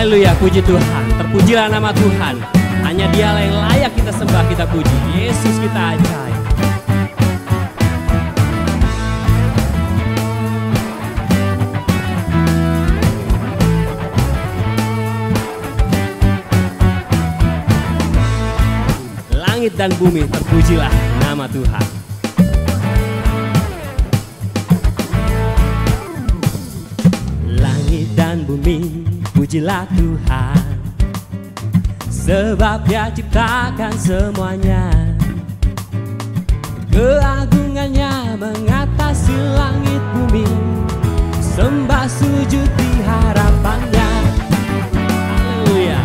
Haleluya, puji Tuhan. Terpujilah nama Tuhan. Hanya Dialah yang layak kita sembah, kita puji. Yesus kita ajaib. Langit dan bumi, terpujilah nama Tuhan. Langit dan bumi, pujilah Tuhan, sebab Dia ciptakan semuanya. Keagungannya mengatasi langit bumi, sembah sujud di harapannya. Haleluya.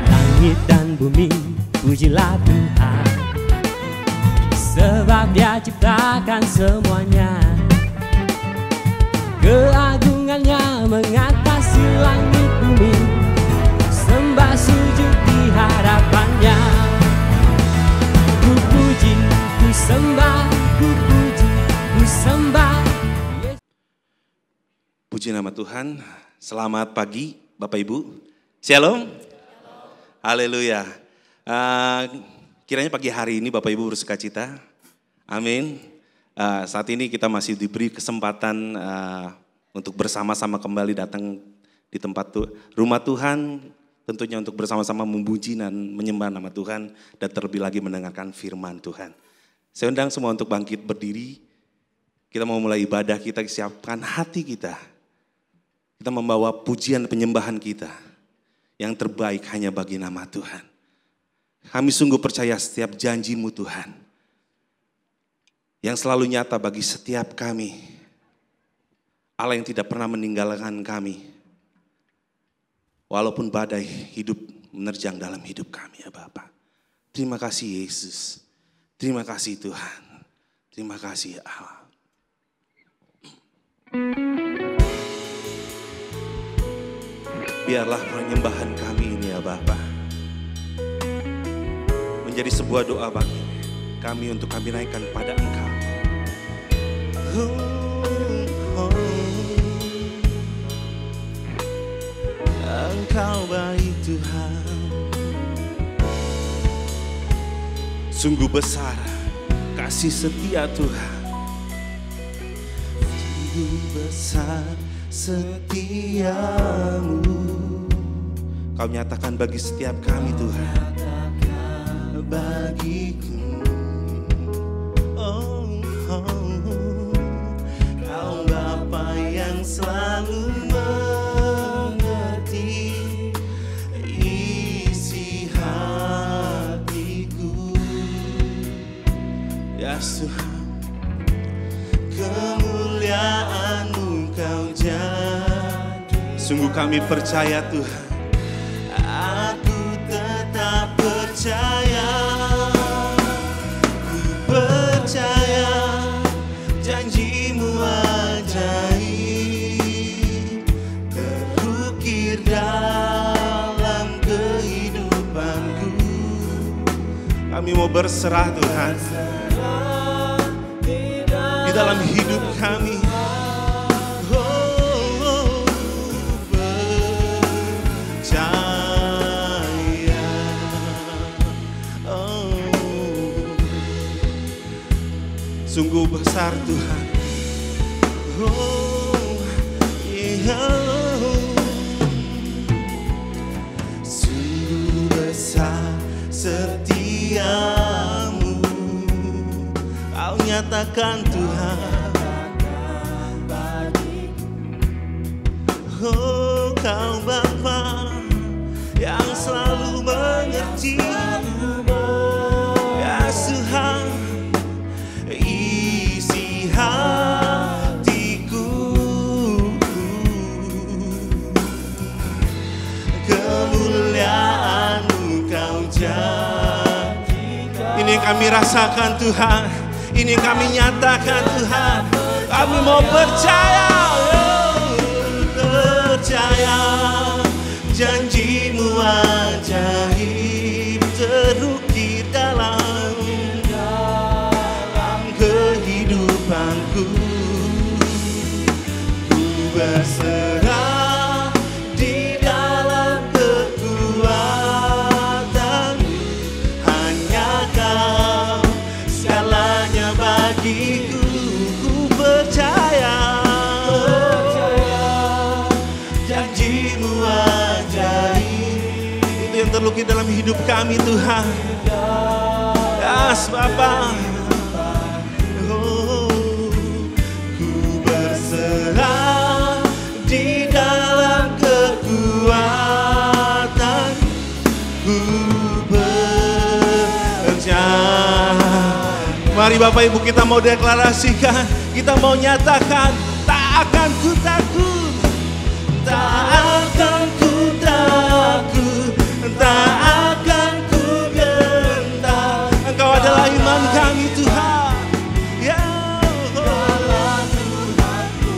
Langit dan bumi, pujilah Tuhan, sebab Dia ciptakan semuanya. Keagungannya mengatasi langit bumi, sembah sujud di harapannya. Ku puji, ku sembah, ku puji, ku sembah. Puji nama Tuhan. Selamat pagi Bapak Ibu. Shalom. Haleluya. Kiranya pagi hari ini Bapak Ibu bersukacita. Amin. Saat ini kita masih diberi kesempatan untuk bersama-sama kembali datang di tempat rumah Tuhan. Tentunya untuk bersama-sama memuji dan menyembah nama Tuhan. Dan terlebih lagi mendengarkan firman Tuhan. Saya undang semua untuk bangkit berdiri. Kita mau mulai ibadah kita, siapkan hati kita. Kita membawa pujian penyembahan kita. Yang terbaik hanya bagi nama Tuhan. Kami sungguh percaya setiap janji-Mu Tuhan, yang selalu nyata bagi setiap kami. Allah yang tidak pernah meninggalkan kami. Walaupun badai hidup menerjang dalam hidup kami ya Bapa. Terima kasih Yesus. Terima kasih Tuhan. Terima kasih Allah. Biarlah penyembahan kami ini ya Bapa menjadi sebuah doa bagi kami untuk kami naikkan pada Engkau. Engkau baik Tuhan, sungguh besar kasih setia Tuhan. Sungguh besar setiamu, Kau nyatakan bagi setiap kami Tuhan. Bagiku, Kau Bapa yang selalu mengerti isi hatiku. Ya Tuhan, kemuliaan-Mu Kau jadi. Sungguh kami percaya Tuhan. Aku tetap percaya. Janji-Mu ajaib terukir dalam kehidupanku. Kami mau berserah Tuhan di dalam hidup kami. Sungguh besar Tuhan. Sungguh besar setiamu, Kau nyatakan Tuhan. Kau Bapa yang selalu mengerti. Ya Tuhan, hatiku, kemuliaan-Mu Kau jadikan. Ini yang kami rasakan Tuhan, ini yang kami nyatakan Tuhan. Kami mau percaya, percaya janji-Mu ajaib terukir dalam kehidupan. kehidupanku. Ku berserah di dalam kekuatanmu. Hanya Kau segalanya bagiku. Ku percaya janji-Mu ajaib. Itu yang terlukis dalam hidup kami Tuhan. Yes Bapa. Oh, ku berserah di dalam kekuatan. Ku percaya. Mari Bapak Ibu kita mau deklarasikan, kita mau nyatakan, tak akan ku takut, tak akan ku takut, tak akan ku gentar. Engkau adalah iman kami Tuhan. Ya Allah Tuhanku,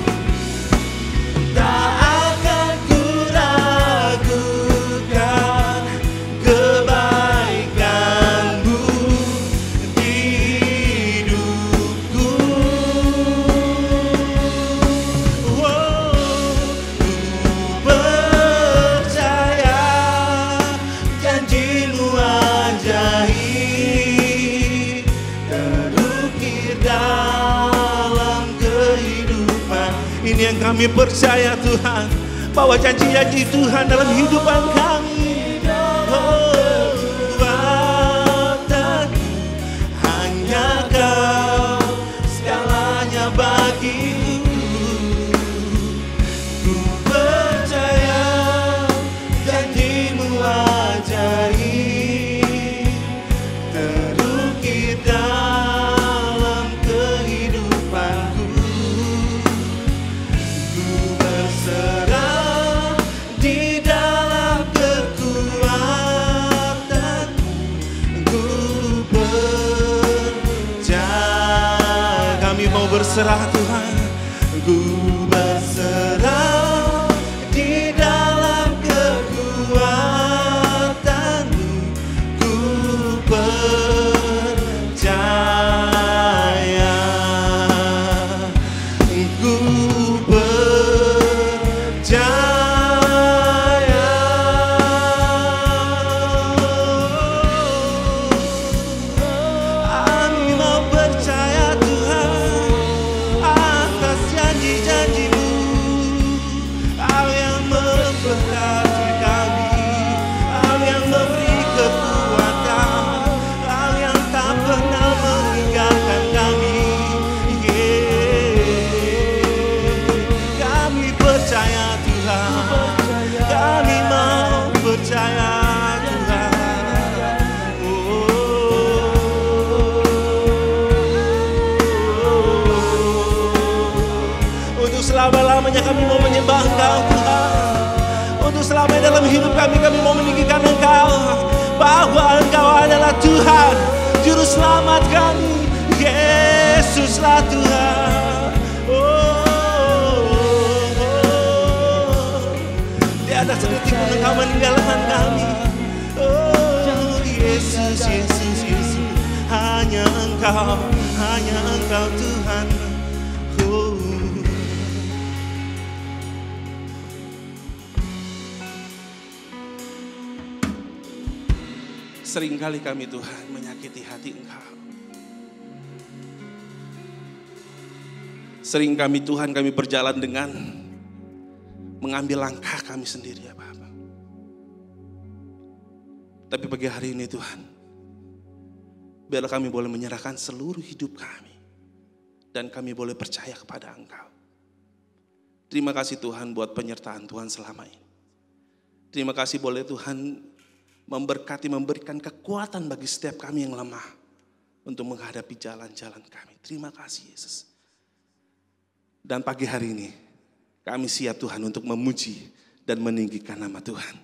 tak akan ku ragukan kebaikan-Mu di hidupku. Oh, ku percaya janji-Mu ajaib terukir dalam kehidupan. Ini yang kami percaya Tuhan, bahwa janji-janji Tuhan dalam kehidupan kami. Oh, kekuatan hanya Kau segalanya bagiku. Ku percaya janji-Mu ajaib terukir dalam kehidupanku. Ku berserah di dalam kekuatan-Mu. Ku percaya. Kami mau berserah Tuhan. Ku berserah di dalam kekuatan-Mu. Ku percaya. Ku percaya. Kami mau percaya Tuhan atas janji-janji-Mu. Kau yang memberkati kami, Kau yang memberi kekuatan, Kau yang tak pernah meninggalkan kami. Kami percaya Tuhan, kami mau percaya Tuhan. Untuk selama-lamanya kami mau menyembah Engkau Tuhan. Untuk selamanya dalam hidup kami mau meninggikan Engkau, bahwa Engkau adalah Tuhan, Juru Selamat kami. Yesuslah Tuhan. Tiada sedetik pun Engkau meninggalkan kami. Oh Yesus, Yesus, Yesus. Hanya Engkau Tuhan. Oh. Seringkali kami Tuhan menyakiti hati Engkau. Sering kami Tuhan, kami berjalan dengan mengambil langkah kami sendiri ya Bapa. Tapi pagi hari ini Tuhan, biarlah kami boleh menyerahkan seluruh hidup kami. Dan kami boleh percaya kepada Engkau. Terima kasih Tuhan buat penyertaan Tuhan selama ini. Terima kasih boleh Tuhan memberkati, memberikan kekuatan bagi setiap kami yang lemah untuk menghadapi jalan-jalan kami. Terima kasih Yesus. Dan pagi hari ini kami siap Tuhan untuk memuji dan meninggikan nama Tuhan.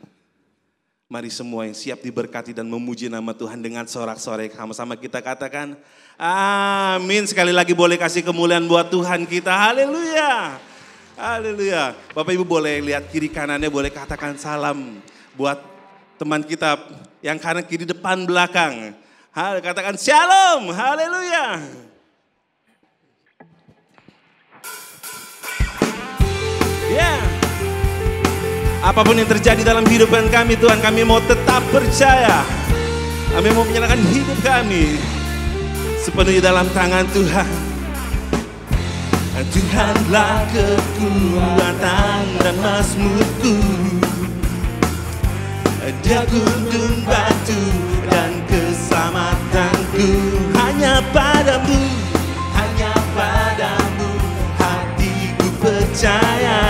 Mari semua yang siap diberkati dan memuji nama Tuhan dengan sorak-sorai sama-sama kita katakan amin. Sekali lagi boleh kasih kemuliaan buat Tuhan kita. Haleluya. Haleluya. Bapak Ibu boleh lihat kiri kanannya, boleh katakan salam buat teman kita yang kanan kiri depan belakang. Katakan shalom. Haleluya. Apapun yang terjadi dalam kehidupan kami Tuhan, kami mau tetap percaya. Kami mau menyerahkan hidup kami sepenuhnya dalam tangan Tuhan. Tuhanlah kekuatan dan mazmurku, Dia gunung batu dan keselamatanku. Hanya padamu hatiku percaya.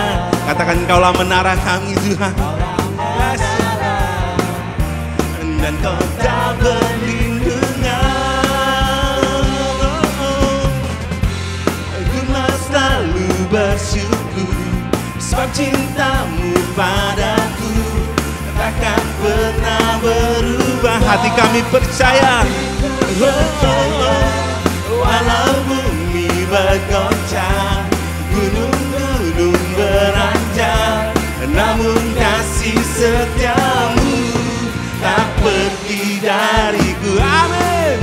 Katakan, Kaulah menara kami Tuhan, dan Kau tak berlindungan. Aku mau selalu bersyukur, sebab cintamu padaku takkan pernah berubah. Hati kami percaya, walau bumi bergoncang, gunung-gunung beranjak, namun kasih setiamu tak pergi dariku. Amin.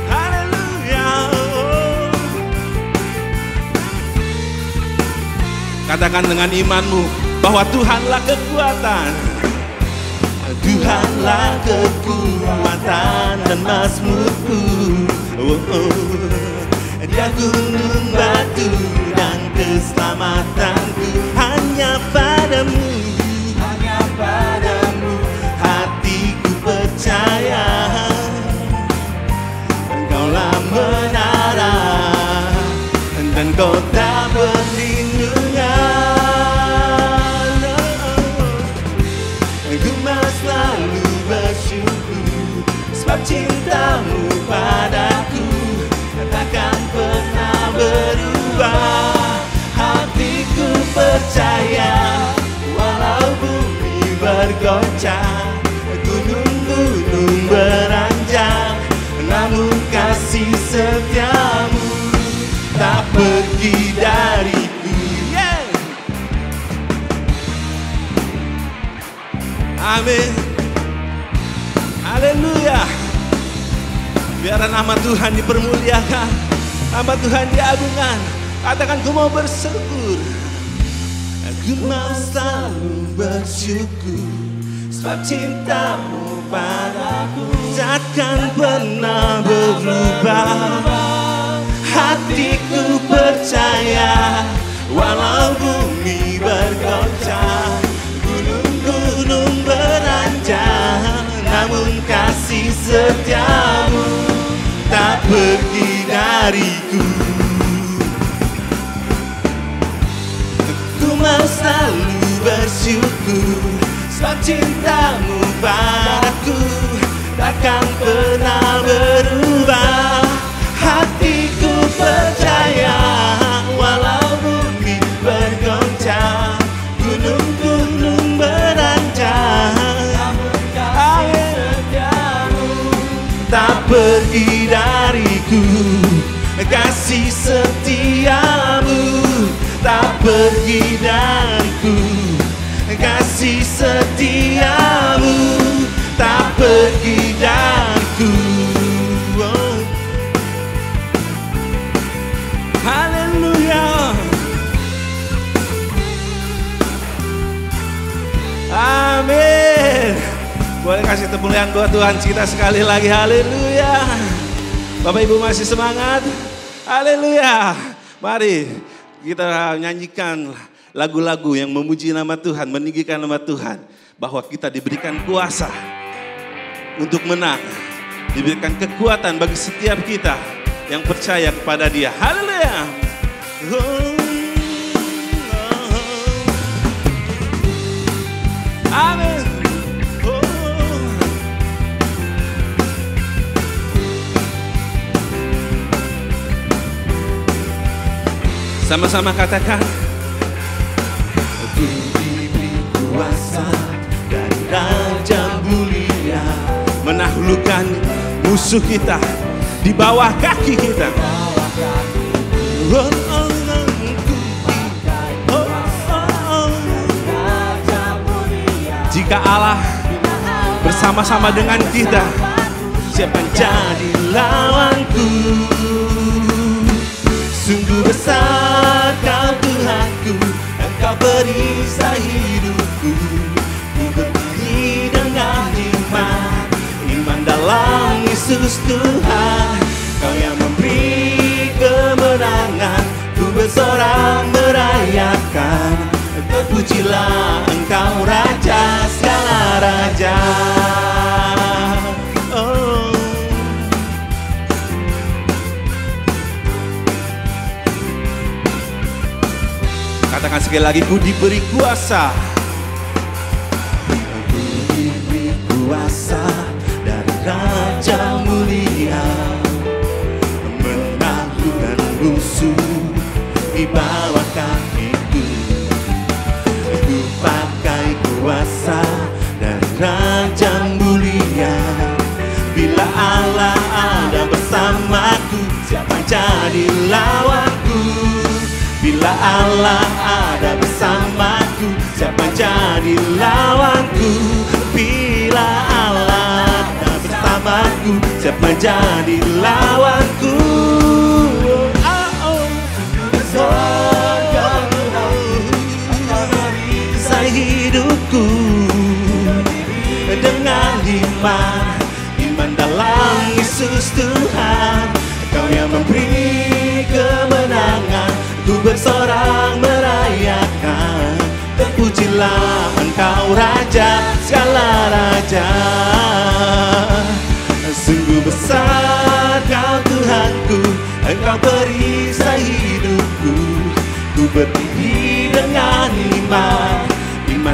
Haleluya. Katakan dengan imanmu bahwa Tuhanlah kekuatan, Tuhanlah kekuatan dan mazmurku. Dia gunung batu dan keselamatanku. Hanya padamu hatiku percaya. Engkaulah menara dan Kau tak berlindungan. Aku mau selalu bersyukur, sebab cintamu padaku takkan pernah berubah. Hatiku percaya, walau bumi bergoncang, gunung-gunung beranjak, namun kasih setiamu tak pergi dariku. Yeah. Amin. Haleluya. Biar nama Tuhan dipermuliakan, nama Tuhan diagungkan. Katakan, ku mau bersyukur. Aku mau selalu bersyukur, sebab cintamu padaku takkan pernah berubah. Hatiku percaya, walau bumi bergoncang, gunung-gunung beranjak, namun kasih setiamu tak pergi dariku. Ku mau selalu bersyukur, sebab cintamu padaku takkan pernah berubah. Hatiku percaya, walau bumi bergoncang, gunung-gunung beranjak, tak pergi dariku. Kasih setiamu tak pergi dariku. Kasih setiamu tak pergi dariku. Oh. Haleluya. Amin. Boleh kasih tepulian buat Tuhan kita sekali lagi. Haleluya. Bapak Ibu masih semangat? Haleluya. Mari kita nyanyikan lagu-lagu yang memuji nama Tuhan, meninggikan nama Tuhan. Bahwa kita diberikan kuasa untuk menang. Diberikan kekuatan bagi setiap kita yang percaya kepada Dia. Haleluya. Amin. Sama-sama katakan. Aku diberi kuasa dari Raja mulia, menaklukkan musuh kita di bawah kaki kita. Jika Allah bersama-sama dengan kita, siapa yang jadi lawanku? Sungguh besar Kau Tuhanku, Engkau perisai Yesus Tuhan, Kau yang memberi kemenangan. Ku bersorak merayakan, terpujilah Engkau Raja segala raja. Oh. Katakan sekali lagi, ku diberi kuasa. Ku diberi kuasa dari Raja mulia, menaklukkan musuh di bawah kakiku. Ku pakai kuasa dari Raja mulia. Bila Allah ada bersamaku, siapa jadi lawanku? Bila Allah ada bersamaku, siapa jadi lawanku? Bila Allah ada bersamaku, siapa jadi lawanku? Saya hidupku dengan iman dalam Yesus Tuhan, Kau yang memberi kemenangan. Ku bersorak merayakan, terpujilah Engkau Raja segala raja. Sungguh besar Kau Tuhanku, Engkau perisai hidupku. Ku berdiri dengan iman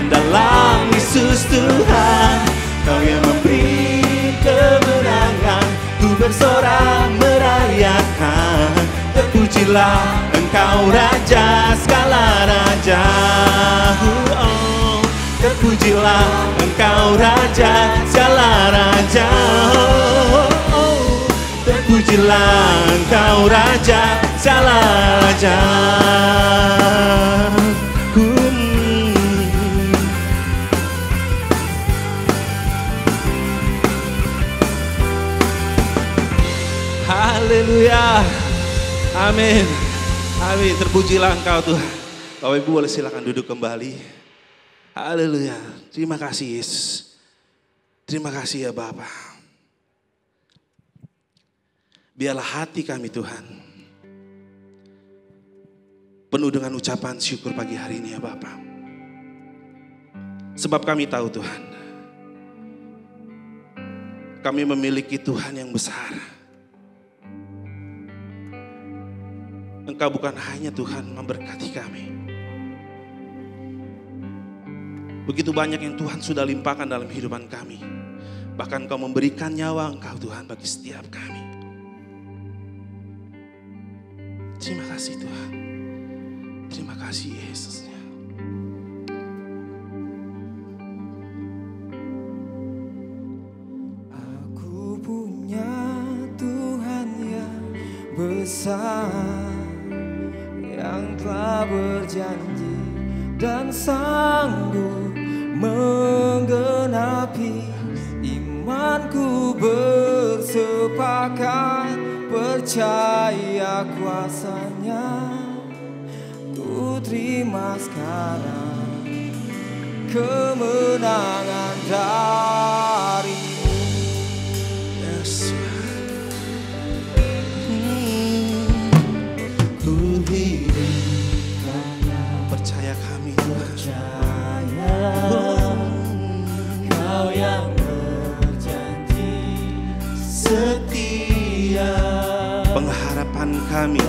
dalam Yesus Tuhan, Kau yang memberi kemenangan. Ku bersorak merayakan, terpujilah Engkau Raja segala raja. Oh, terpujilah Engkau Raja segala raja. Oh, terpujilah Engkau Raja segala raja. Haleluya. Amin. Amin. Terpujilah Engkau Tuhan. Bapak Ibu boleh silakan duduk kembali. Haleluya. Terima kasih Yesus. Terima kasih ya Bapa. Biarlah hati kami Tuhan penuh dengan ucapan syukur pagi hari ini ya Bapa. Sebab kami tahu Tuhan, kami memiliki Tuhan yang besar. Engkau bukan hanya Tuhan memberkati kami. Begitu banyak yang Tuhan sudah limpahkan dalam kehidupan kami. Bahkan Engkau memberikan nyawa Engkau Tuhan bagi setiap kami. Terima kasih Tuhan. Terima kasih Yesus. Aku punya Tuhan yang besar, yang telah berjanji dan sanggup menggenapi. Imanku bersepakat percaya kuasa-Nya. Ku terima sekarang kemenangan dari-Mu. Yes. Ku hidup percaya kami Percaya Kau yang berjanji setia. Pengharapan kami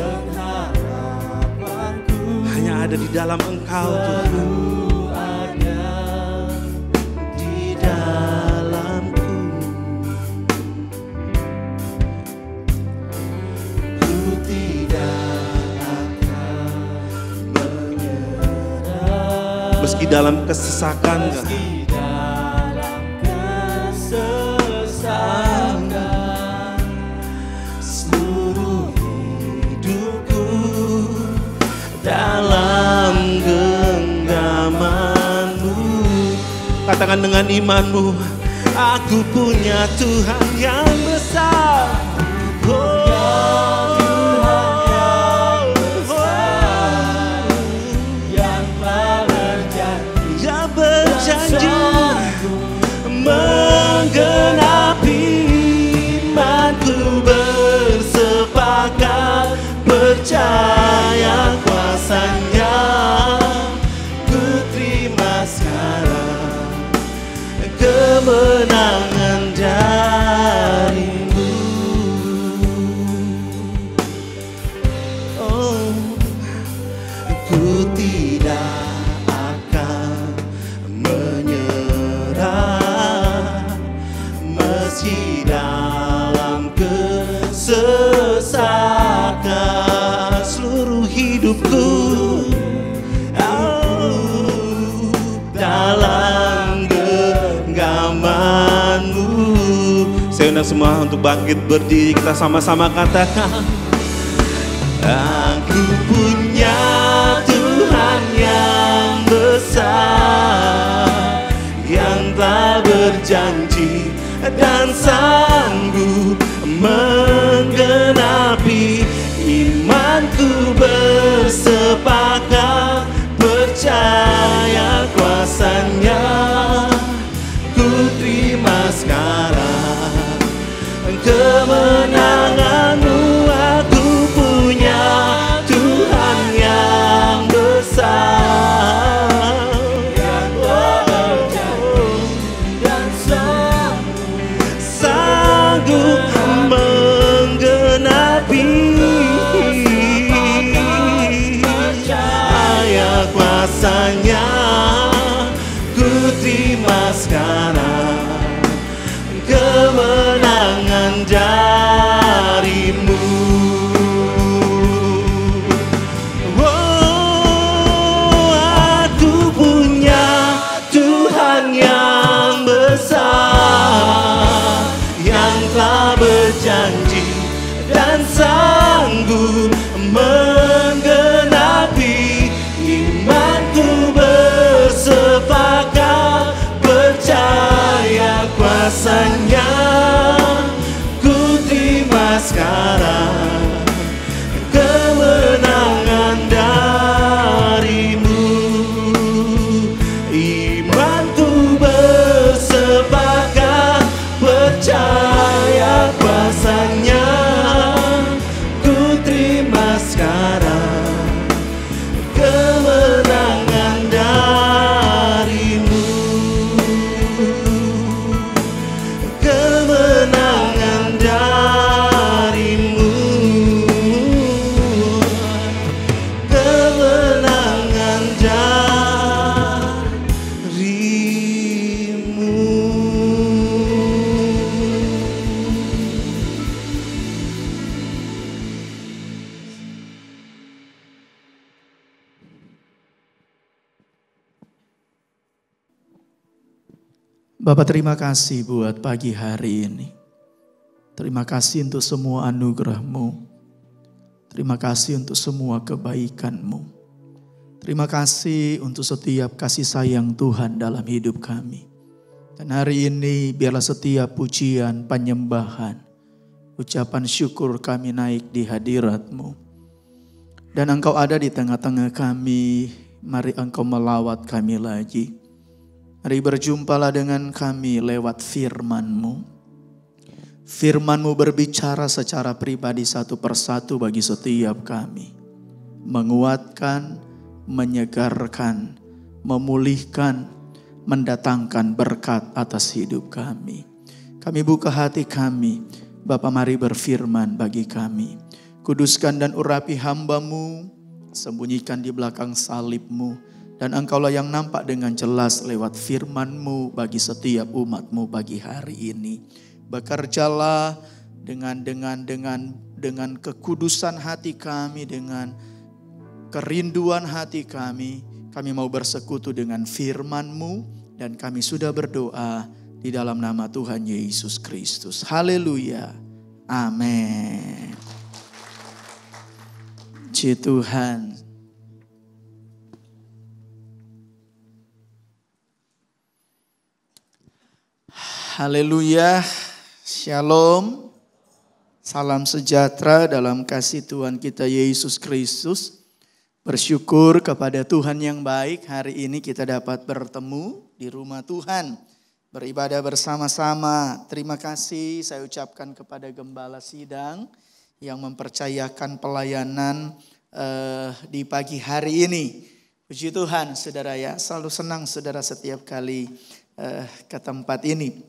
hanya ada di dalam Engkau Tuhan. ada Di dalamku ku tidak akan menyerah. Meski dalam kesesakan Meski dalam kesesakan, seluruh hidupku dalam genggaman-Mu. Katakan dengan iman-Mu, aku punya Tuhan yang besar. yang telah berjanji Yang berjanji menggenapi sepakat percaya kuasa-Nya. Ku terima sekarang kemenangan darimu. Oh, ku tidak akan menyerah meski dalam kesesakan seluruh hidupku. Dalam genggaman-Mu. Saya undang semua untuk bangkit berdiri, kita sama-sama katakan. Aku punya Tuhan yang besar, yang telah berjanji dan sanggup menggenapi. Imanku bersepakat percaya kuasa-Nya. Ku terima sekarang kemenangan-Mu. Aku punya Tuhan yang besar, yang berjanji dan sanggup menggenapi. Percaya kuasa-Nya. Ku terima sekarang kemenangan dari-Mu. Oh, aku punya Tuhan yang besar, yang telah berjanji dan sanggup menggenapi. Imanku bersepakat percaya kuasa-Nya. Ku terima sekarang kemenangan dari-Mu. Imanku bersepakat percaya kuasa-Nya. Ku terima sekarang kemenangan dari-Mu. Kemenangan dari-Mu. Kemenangan dari-Mu. Bapak, terima kasih buat pagi hari ini. Terima kasih untuk semua anugerah-Mu. Terima kasih untuk semua kebaikan-Mu. Terima kasih untuk setiap kasih sayang Tuhan dalam hidup kami. Dan hari ini biarlah setiap pujian, penyembahan, ucapan syukur kami naik di hadirat-Mu. Dan Engkau ada di tengah-tengah kami, mari Engkau melawat kami lagi. Mari berjumpalah dengan kami lewat firman-Mu. Firman-Mu berbicara secara pribadi satu persatu bagi setiap kami. Menguatkan, menyegarkan, memulihkan, mendatangkan berkat atas hidup kami. Kami buka hati kami, Bapa, mari berfirman bagi kami. Kuduskan dan urapi hamba-Mu, sembunyikan di belakang salib-Mu. Dan Engkaulah yang nampak dengan jelas lewat firman-Mu bagi setiap umat-Mu pagi hari ini. Bekerjalah dengan kekudusan hati kami, dengan kerinduan hati kami. Kami mau bersekutu dengan firman-Mu dan kami sudah berdoa di dalam nama Tuhan Yesus Kristus. Haleluya. Amin. Puji Tuhan. Haleluya, shalom, salam sejahtera dalam kasih Tuhan kita Yesus Kristus. Bersyukur kepada Tuhan yang baik, hari ini kita dapat bertemu di rumah Tuhan, beribadah bersama-sama. Terima kasih saya ucapkan kepada Gembala Sidang yang mempercayakan pelayanan di pagi hari ini. Puji Tuhan saudara ya, selalu senang saudara setiap kali ke tempat ini.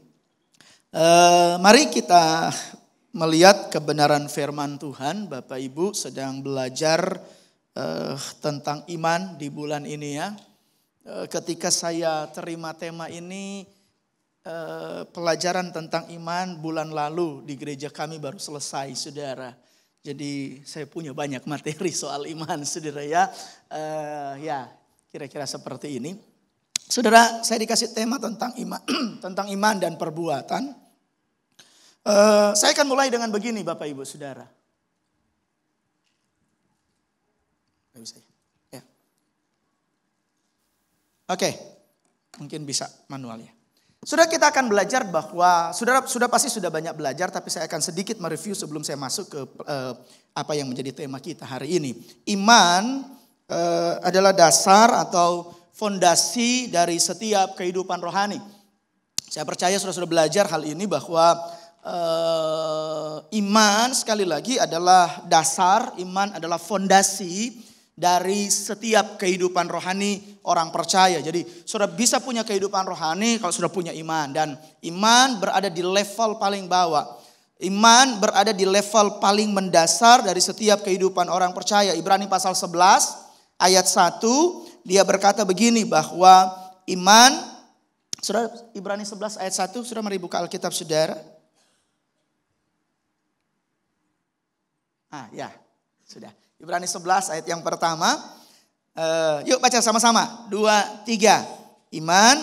Mari kita melihat kebenaran firman Tuhan. Bapak Ibu sedang belajar tentang iman di bulan ini ya. Ketika saya terima tema ini, pelajaran tentang iman bulan lalu di gereja kami baru selesai saudara. Jadi saya punya banyak materi soal iman saudara ya. Ya kira-kira seperti ini. Saudara, saya dikasih tema tentang iman, tentang iman dan perbuatan. Saya akan mulai dengan begini Bapak Ibu Saudara. Ya. Oke, mungkin bisa manualnya. Saudara, kita akan belajar bahwa, saudara sudah pasti sudah banyak belajar, tapi saya akan sedikit mereview sebelum saya masuk ke apa yang menjadi tema kita hari ini. Iman adalah dasar atau fondasi dari setiap kehidupan rohani. Saya percaya sudah belajar hal ini bahwa iman sekali lagi adalah dasar, iman adalah fondasi dari setiap kehidupan rohani orang percaya. Jadi sudah bisa punya kehidupan rohani kalau sudah punya iman. Dan iman berada di level paling bawah. Iman berada di level paling mendasar dari setiap kehidupan orang percaya. Ibrani pasal 11 ayat 1. Dia berkata begini bahwa iman, saudara, Ibrani 11 ayat 1, saudara mari buka Alkitab saudara. Ya, sudah. Ibrani 11 ayat yang pertama. Yuk baca sama-sama. 2, 3. Iman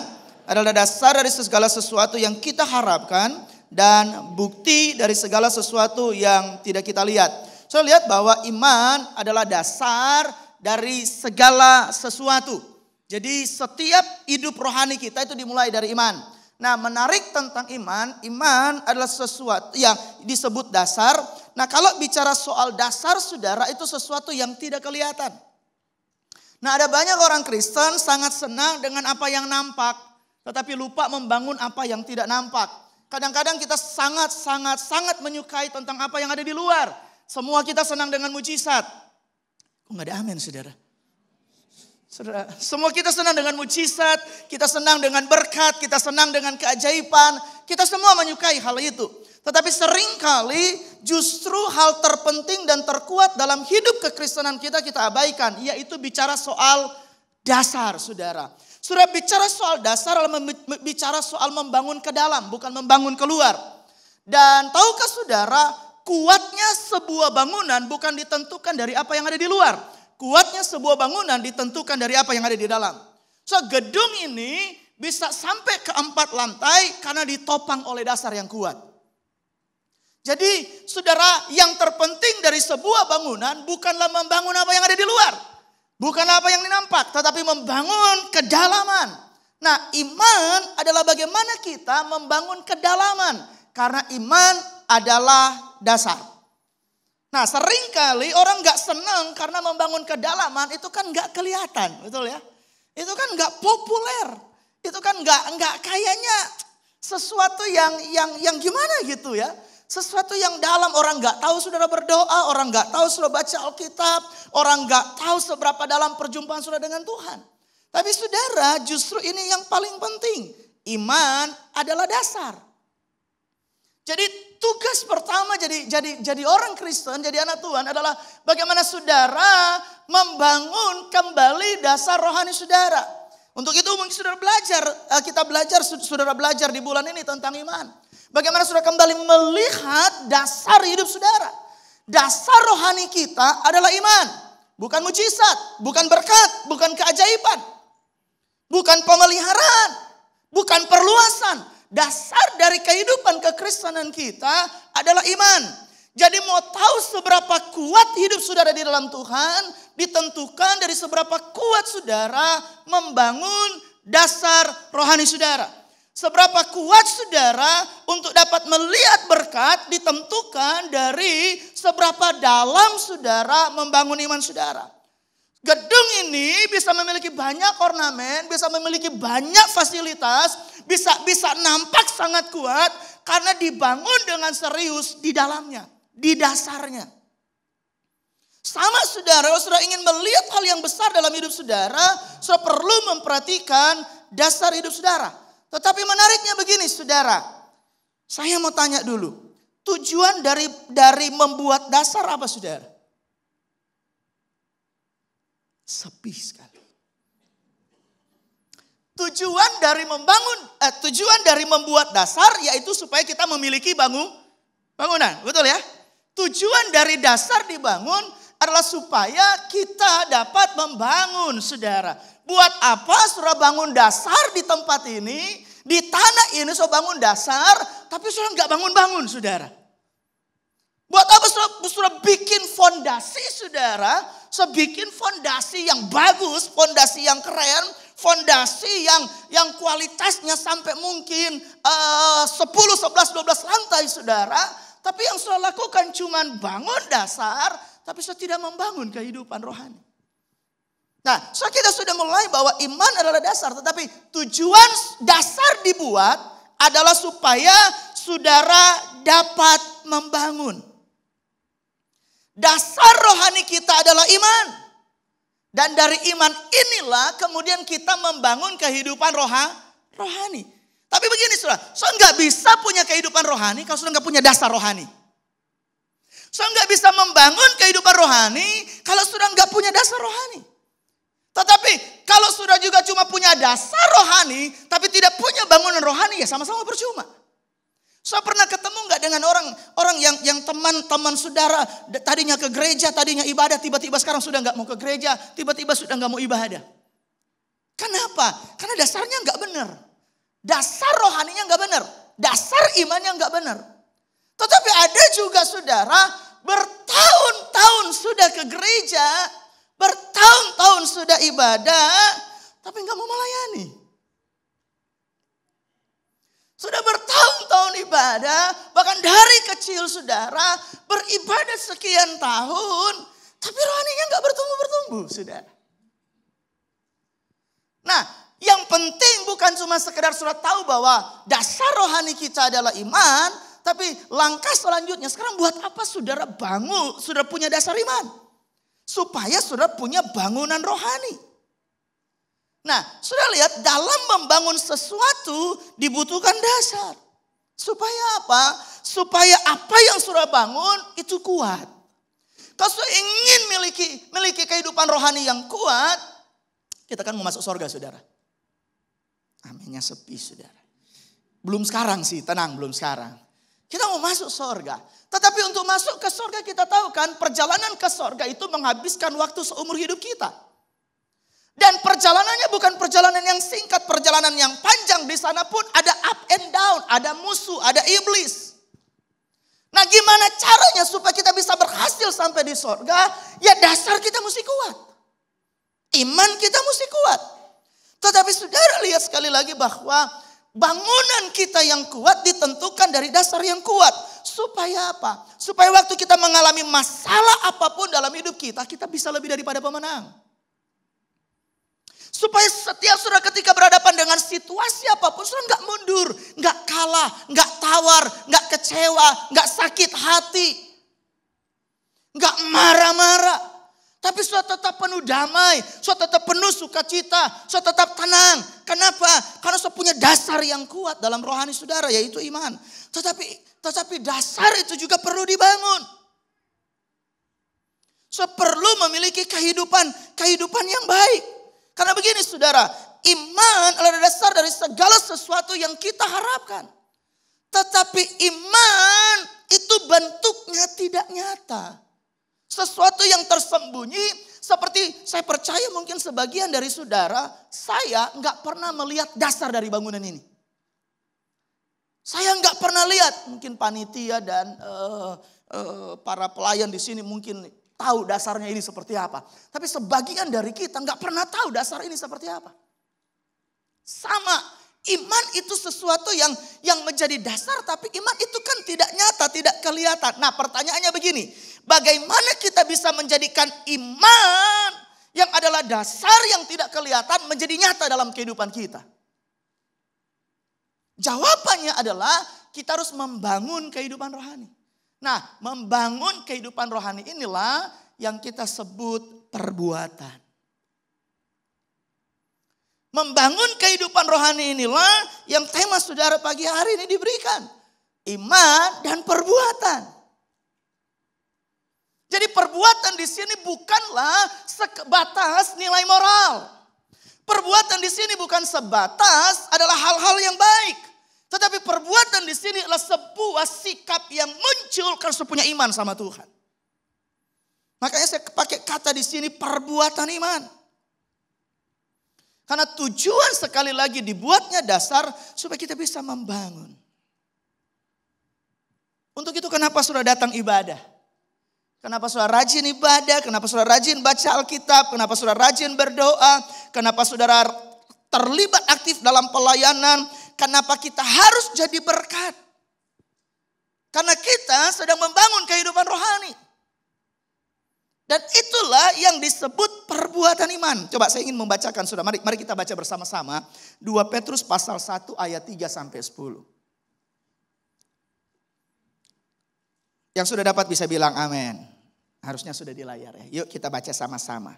adalah dasar dari segala sesuatu yang kita harapkan dan bukti dari segala sesuatu yang tidak kita lihat. Saya lihat bahwa iman adalah dasar dari segala sesuatu. Jadi setiap hidup rohani kita itu dimulai dari iman. Nah, menarik tentang iman, iman adalah sesuatu yang disebut dasar. Nah, kalau bicara soal dasar saudara, itu sesuatu yang tidak kelihatan. Nah, ada banyak orang Kristen sangat senang dengan apa yang nampak, tetapi lupa membangun apa yang tidak nampak. Kadang-kadang kita sangat menyukai tentang apa yang ada di luar. Semua kita senang dengan mujizat. Kok gak ada amin saudara? Saudara, semua kita senang dengan mujizat, kita senang dengan berkat, kita senang dengan keajaiban. Kita semua menyukai hal itu. Tetapi seringkali justru hal terpenting dan terkuat dalam hidup kekristenan kita abaikan. Yaitu bicara soal dasar saudara. Saudara, bicara soal dasar adalah bicara soal membangun ke dalam, bukan membangun keluar. Dan tahukah saudara, kuatnya sebuah bangunan bukan ditentukan dari apa yang ada di luar. Kuatnya sebuah bangunan ditentukan dari apa yang ada di dalam. So, gedung ini bisa sampai ke 4 lantai karena ditopang oleh dasar yang kuat. Jadi, saudara, yang terpenting dari sebuah bangunan bukanlah membangun apa yang ada di luar. Bukanlah apa yang dinampak, tetapi membangun kedalaman. Nah, iman adalah bagaimana kita membangun kedalaman. Karena iman adalah dasar. Nah, seringkali orang gak senang karena membangun kedalaman itu kan gak kelihatan, betul ya? Itu kan gak populer. Itu kan gak kayaknya sesuatu yang gimana gitu ya? Sesuatu yang dalam, orang gak tahu saudara berdoa, orang gak tahu saudara baca Alkitab, orang gak tahu seberapa dalam perjumpaan saudara dengan Tuhan. Tapi saudara, justru ini yang paling penting. Iman adalah dasar. Jadi tugas pertama jadi orang Kristen, jadi anak Tuhan adalah bagaimana saudara membangun kembali dasar rohani saudara. Untuk itu mungkin saudara belajar di bulan ini tentang iman. Bagaimana saudara kembali melihat dasar hidup saudara. Dasar rohani kita adalah iman. Bukan mujizat, bukan berkat, bukan keajaiban. Bukan pemeliharaan, bukan perluasan. Dasar dari kehidupan kekristenan kita adalah iman. Jadi mau tahu seberapa kuat hidup saudara di dalam Tuhan, ditentukan dari seberapa kuat saudara membangun dasar rohani saudara. Seberapa kuat saudara untuk dapat melihat berkat ditentukan dari seberapa dalam saudara membangun iman saudara. Gedung ini bisa memiliki banyak ornamen, bisa memiliki banyak fasilitas, bisa nampak sangat kuat karena dibangun dengan serius di dalamnya, di dasarnya. saudara, kalau saudara ingin melihat hal yang besar dalam hidup saudara, saudara perlu memperhatikan dasar hidup saudara. Tetapi menariknya begini saudara, saya mau tanya dulu, tujuan dari membuat dasar apa saudara? Sepi sekali. Tujuan dari membuat dasar yaitu supaya kita memiliki bangunan, betul ya? Tujuan dari dasar dibangun adalah supaya kita dapat membangun, saudara. Buat apa saudara bangun dasar di tempat ini, di tanah ini saudara bangun dasar, tapi saudara nggak bangun-bangun, saudara. Buat apa saudara bikin fondasi, saudara? Saudara bikin fondasi yang bagus, fondasi yang keren, fondasi yang kualitasnya sampai mungkin 10, 11, 12 lantai, saudara. Tapi yang saudara lakukan cuma bangun dasar, tapi saudara tidak membangun kehidupan rohani. Nah, kita sudah mulai bahwa iman adalah dasar, tetapi tujuan dasar dibuat adalah supaya saudara dapat membangun. Dasar rohani kita adalah iman. Dan dari iman inilah kemudian kita membangun kehidupan rohani. Tapi begini saudara, saudara nggak bisa punya kehidupan rohani kalau saudara nggak punya dasar rohani. Saudara nggak bisa membangun kehidupan rohani kalau saudara nggak punya dasar rohani. Tetapi kalau saudara juga cuma punya dasar rohani, tapi tidak punya bangunan rohani, ya sama-sama percuma. Saudara pernah ketemu nggak dengan orang yang teman-teman saudara tadinya ke gereja, tadinya ibadah, tiba-tiba sekarang sudah nggak mau ke gereja, tiba-tiba sudah nggak mau ibadah. Kenapa? Karena dasarnya nggak benar. Dasar rohaninya nggak benar. Dasar imannya nggak benar. Tetapi ada juga saudara bertahun-tahun sudah ke gereja, bertahun-tahun sudah ibadah, tapi nggak mau melayani. Sudah bertahun-tahun ibadah, bahkan dari kecil saudara beribadah sekian tahun, tapi rohaninya nggak bertumbuh-bertumbuh, saudara. Nah, yang penting bukan cuma sekedar saudara tahu bahwa dasar rohani kita adalah iman, tapi langkah selanjutnya sekarang buat apa saudara bangun, saudara punya dasar iman? Supaya saudara punya bangunan rohani. Nah, saudara lihat dalam membangun sesuatu dibutuhkan dasar. Supaya apa? Supaya apa yang saudara bangun itu kuat. Kalau saudara ingin miliki kehidupan rohani yang kuat, kita kan mau masuk surga, saudara. Aminnya sepi, saudara. Belum sekarang sih, tenang, belum sekarang. Kita mau masuk surga. Tetapi untuk masuk ke surga kita tahu kan, perjalanan ke surga itu menghabiskan waktu seumur hidup kita. Dan perjalanannya bukan perjalanan yang singkat, perjalanan yang panjang. Di sana pun ada up and down, ada musuh, ada iblis. Nah, gimana caranya supaya kita bisa berhasil sampai di surga? Ya dasar kita mesti kuat. Iman kita mesti kuat. Tetapi saudara lihat sekali lagi bahwa bangunan kita yang kuat ditentukan dari dasar yang kuat. Supaya apa? Supaya waktu kita mengalami masalah apapun dalam hidup kita, kita bisa lebih daripada pemenang. Supaya setiap saudara ketika berhadapan dengan situasi apapun, saudara nggak mundur, nggak kalah, nggak tawar, nggak kecewa, nggak sakit hati, nggak marah-marah. Tapi saudara tetap penuh damai, saudara tetap penuh sukacita, saudara tetap tenang. Kenapa? Karena saudara punya dasar yang kuat dalam rohani saudara, yaitu iman. Tetapi dasar itu juga perlu dibangun. Saudara perlu memiliki kehidupan yang baik. Karena begini saudara, iman adalah dasar dari segala sesuatu yang kita harapkan. Tetapi iman itu bentuknya tidak nyata. Sesuatu yang tersembunyi, seperti saya percaya mungkin sebagian dari saudara, saya nggak pernah melihat dasar dari bangunan ini. Saya nggak pernah lihat, mungkin panitia dan para pelayan di sini mungkin tahu dasarnya ini seperti apa. Tapi sebagian dari kita nggak pernah tahu dasar ini seperti apa. Sama, iman itu sesuatu yang menjadi dasar, tapi iman itu kan tidak nyata, tidak kelihatan. Nah, pertanyaannya begini, bagaimana kita bisa menjadikan iman yang adalah dasar yang tidak kelihatan menjadi nyata dalam kehidupan kita? Jawabannya adalah kita harus membangun kehidupan rohani. Nah, membangun kehidupan rohani inilah yang kita sebut perbuatan. Membangun kehidupan rohani inilah yang tema saudara pagi hari ini diberikan. Iman dan perbuatan. Jadi perbuatan di sini bukanlah sebatas nilai moral. Perbuatan di sini bukan sebatas adalah hal-hal yang baik. Tetapi perbuatan di sini adalah sebuah sikap yang muncul karena punya iman sama Tuhan. Makanya saya pakai kata di sini perbuatan iman. Karena tujuan sekali lagi dibuatnya dasar supaya kita bisa membangun. Untuk itu kenapa saudara datang ibadah? Kenapa saudara rajin ibadah? Kenapa saudara rajin baca Alkitab? Kenapa saudara rajin berdoa? Kenapa saudara terlibat aktif dalam pelayanan? Kenapa kita harus jadi berkat? Karena kita sedang membangun kehidupan rohani. Dan itulah yang disebut perbuatan iman. Coba saya ingin membacakan saudara. Mari kita baca bersama-sama. 2 Petrus pasal 1 ayat 3 sampai 10. Yang sudah dapat bisa bilang amin. Harusnya sudah di layar ya. Yuk kita baca sama-sama.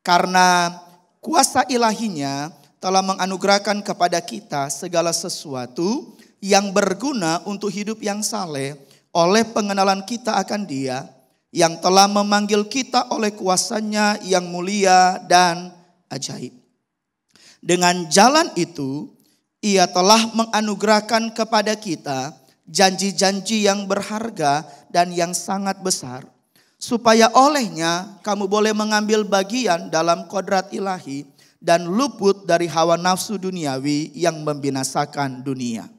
Karena kuasa ilahinya telah menganugerahkan kepada kita segala sesuatu yang berguna untuk hidup yang saleh oleh pengenalan kita akan Dia yang telah memanggil kita oleh kuasanya yang mulia dan ajaib. Dengan jalan itu Ia telah menganugerahkan kepada kita janji-janji yang berharga dan yang sangat besar, supaya olehnya kamu boleh mengambil bagian dalam kodrat ilahi dan luput dari hawa nafsu duniawi yang membinasakan dunia.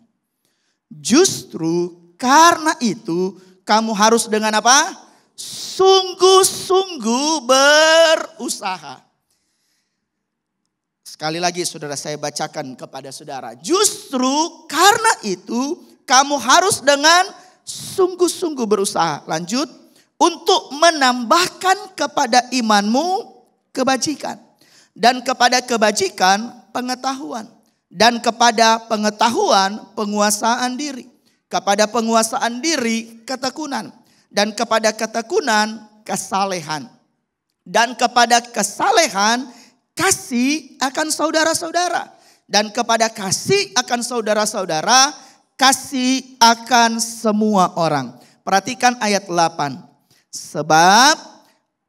Justru karena itu kamu harus dengan apa? Sungguh-sungguh berusaha. Sekali lagi saudara saya bacakan kepada saudara. Justru karena itu kamu harus dengan sungguh-sungguh berusaha. Lanjut. Untuk menambahkan kepada imanmu kebajikan. Dan kepada kebajikan pengetahuan. Dan kepada pengetahuan penguasaan diri. Kepada penguasaan diri ketekunan. Dan kepada ketekunan kesalehan. Dan kepada kesalehan kasih akan saudara-saudara. Dan kepada kasih akan saudara-saudara kasih akan semua orang. Perhatikan ayat 8. Sebab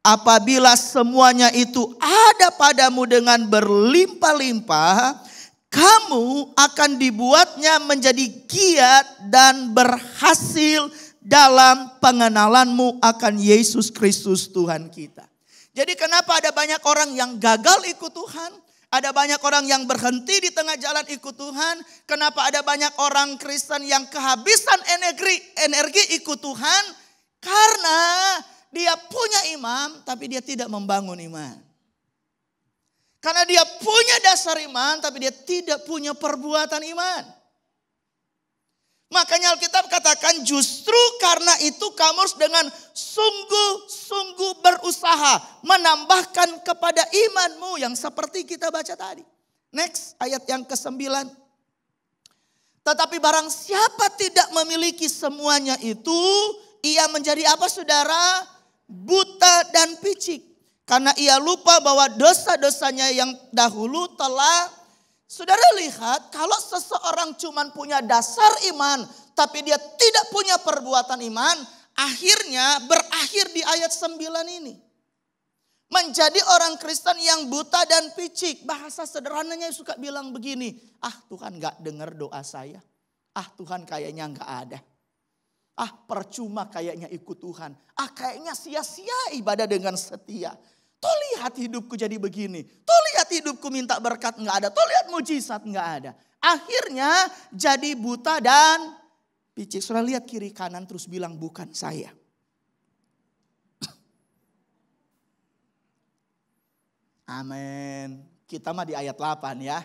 apabila semuanya itu ada padamu dengan berlimpah-limpah, kamu akan dibuatnya menjadi giat dan berhasil dalam pengenalanmu akan Yesus Kristus Tuhan kita. Jadi kenapa ada banyak orang yang gagal ikut Tuhan? Ada banyak orang yang berhenti di tengah jalan ikut Tuhan. Kenapa ada banyak orang Kristen yang kehabisan energi ikut Tuhan? Karena dia punya iman tapi dia tidak membangun iman. Karena dia punya dasar iman tapi dia tidak punya perbuatan iman. Makanya Alkitab katakan justru karena itu kamu harus dengan sungguh-sungguh berusaha menambahkan kepada imanmu yang seperti kita baca tadi. Next ayat yang ke-9. Tetapi barang siapa tidak memiliki semuanya itu, ia menjadi apa saudara? Buta dan picik. Karena ia lupa bahwa dosa-dosanya yang dahulu telah. Saudara lihat kalau seseorang cuma punya dasar iman tapi dia tidak punya perbuatan iman, akhirnya berakhir di ayat 9 ini. Menjadi orang Kristen yang buta dan picik. Bahasa sederhananya suka bilang begini, Tuhan gak dengar doa saya. Tuhan kayaknya gak ada. Percuma kayaknya ikut Tuhan. Kayaknya sia-sia ibadah dengan setia. Tuh lihat hidupku jadi begini. Tuh lihat hidupku minta berkat gak ada. Tuh lihat mujizat gak ada. Akhirnya jadi buta dan picik. Saudara lihat kiri kanan terus bilang bukan saya. Amin. Kita mah di ayat 8 ya.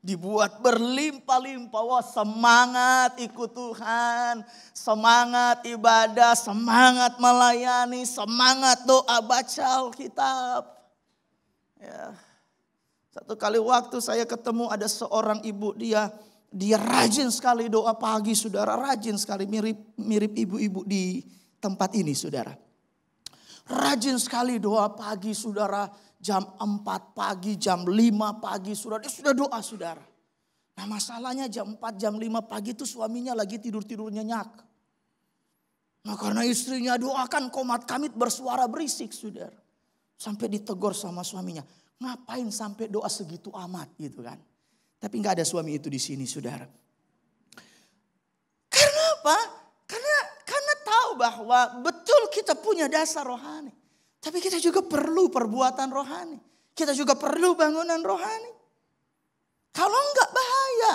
Dibuat berlimpah-limpah. Wah, semangat ikut Tuhan. Semangat ibadah. Semangat melayani. Semangat doa baca Alkitab. Ya. Satu kali waktu saya ketemu ada seorang ibu. Dia rajin sekali doa pagi saudara. Rajin sekali mirip ibu-ibu di tempat ini saudara. Rajin sekali doa pagi saudara. Jam 4 pagi, jam 5 pagi saudara. Dia sudah doa saudara. Nah masalahnya jam 4, jam 5 pagi itu suaminya lagi tidur-tidur nyenyak. Nah karena istrinya doakan komat kamit bersuara berisik saudara. Sampai ditegur sama suaminya. Ngapain sampai doa segitu amat gitu kan. Tapi gak ada suami itu di sini saudara. Karena apa? Karena tahu bahwa betul kita punya dasar rohani. Tapi kita juga perlu perbuatan rohani. Kita juga perlu bangunan rohani. Kalau enggak bahaya.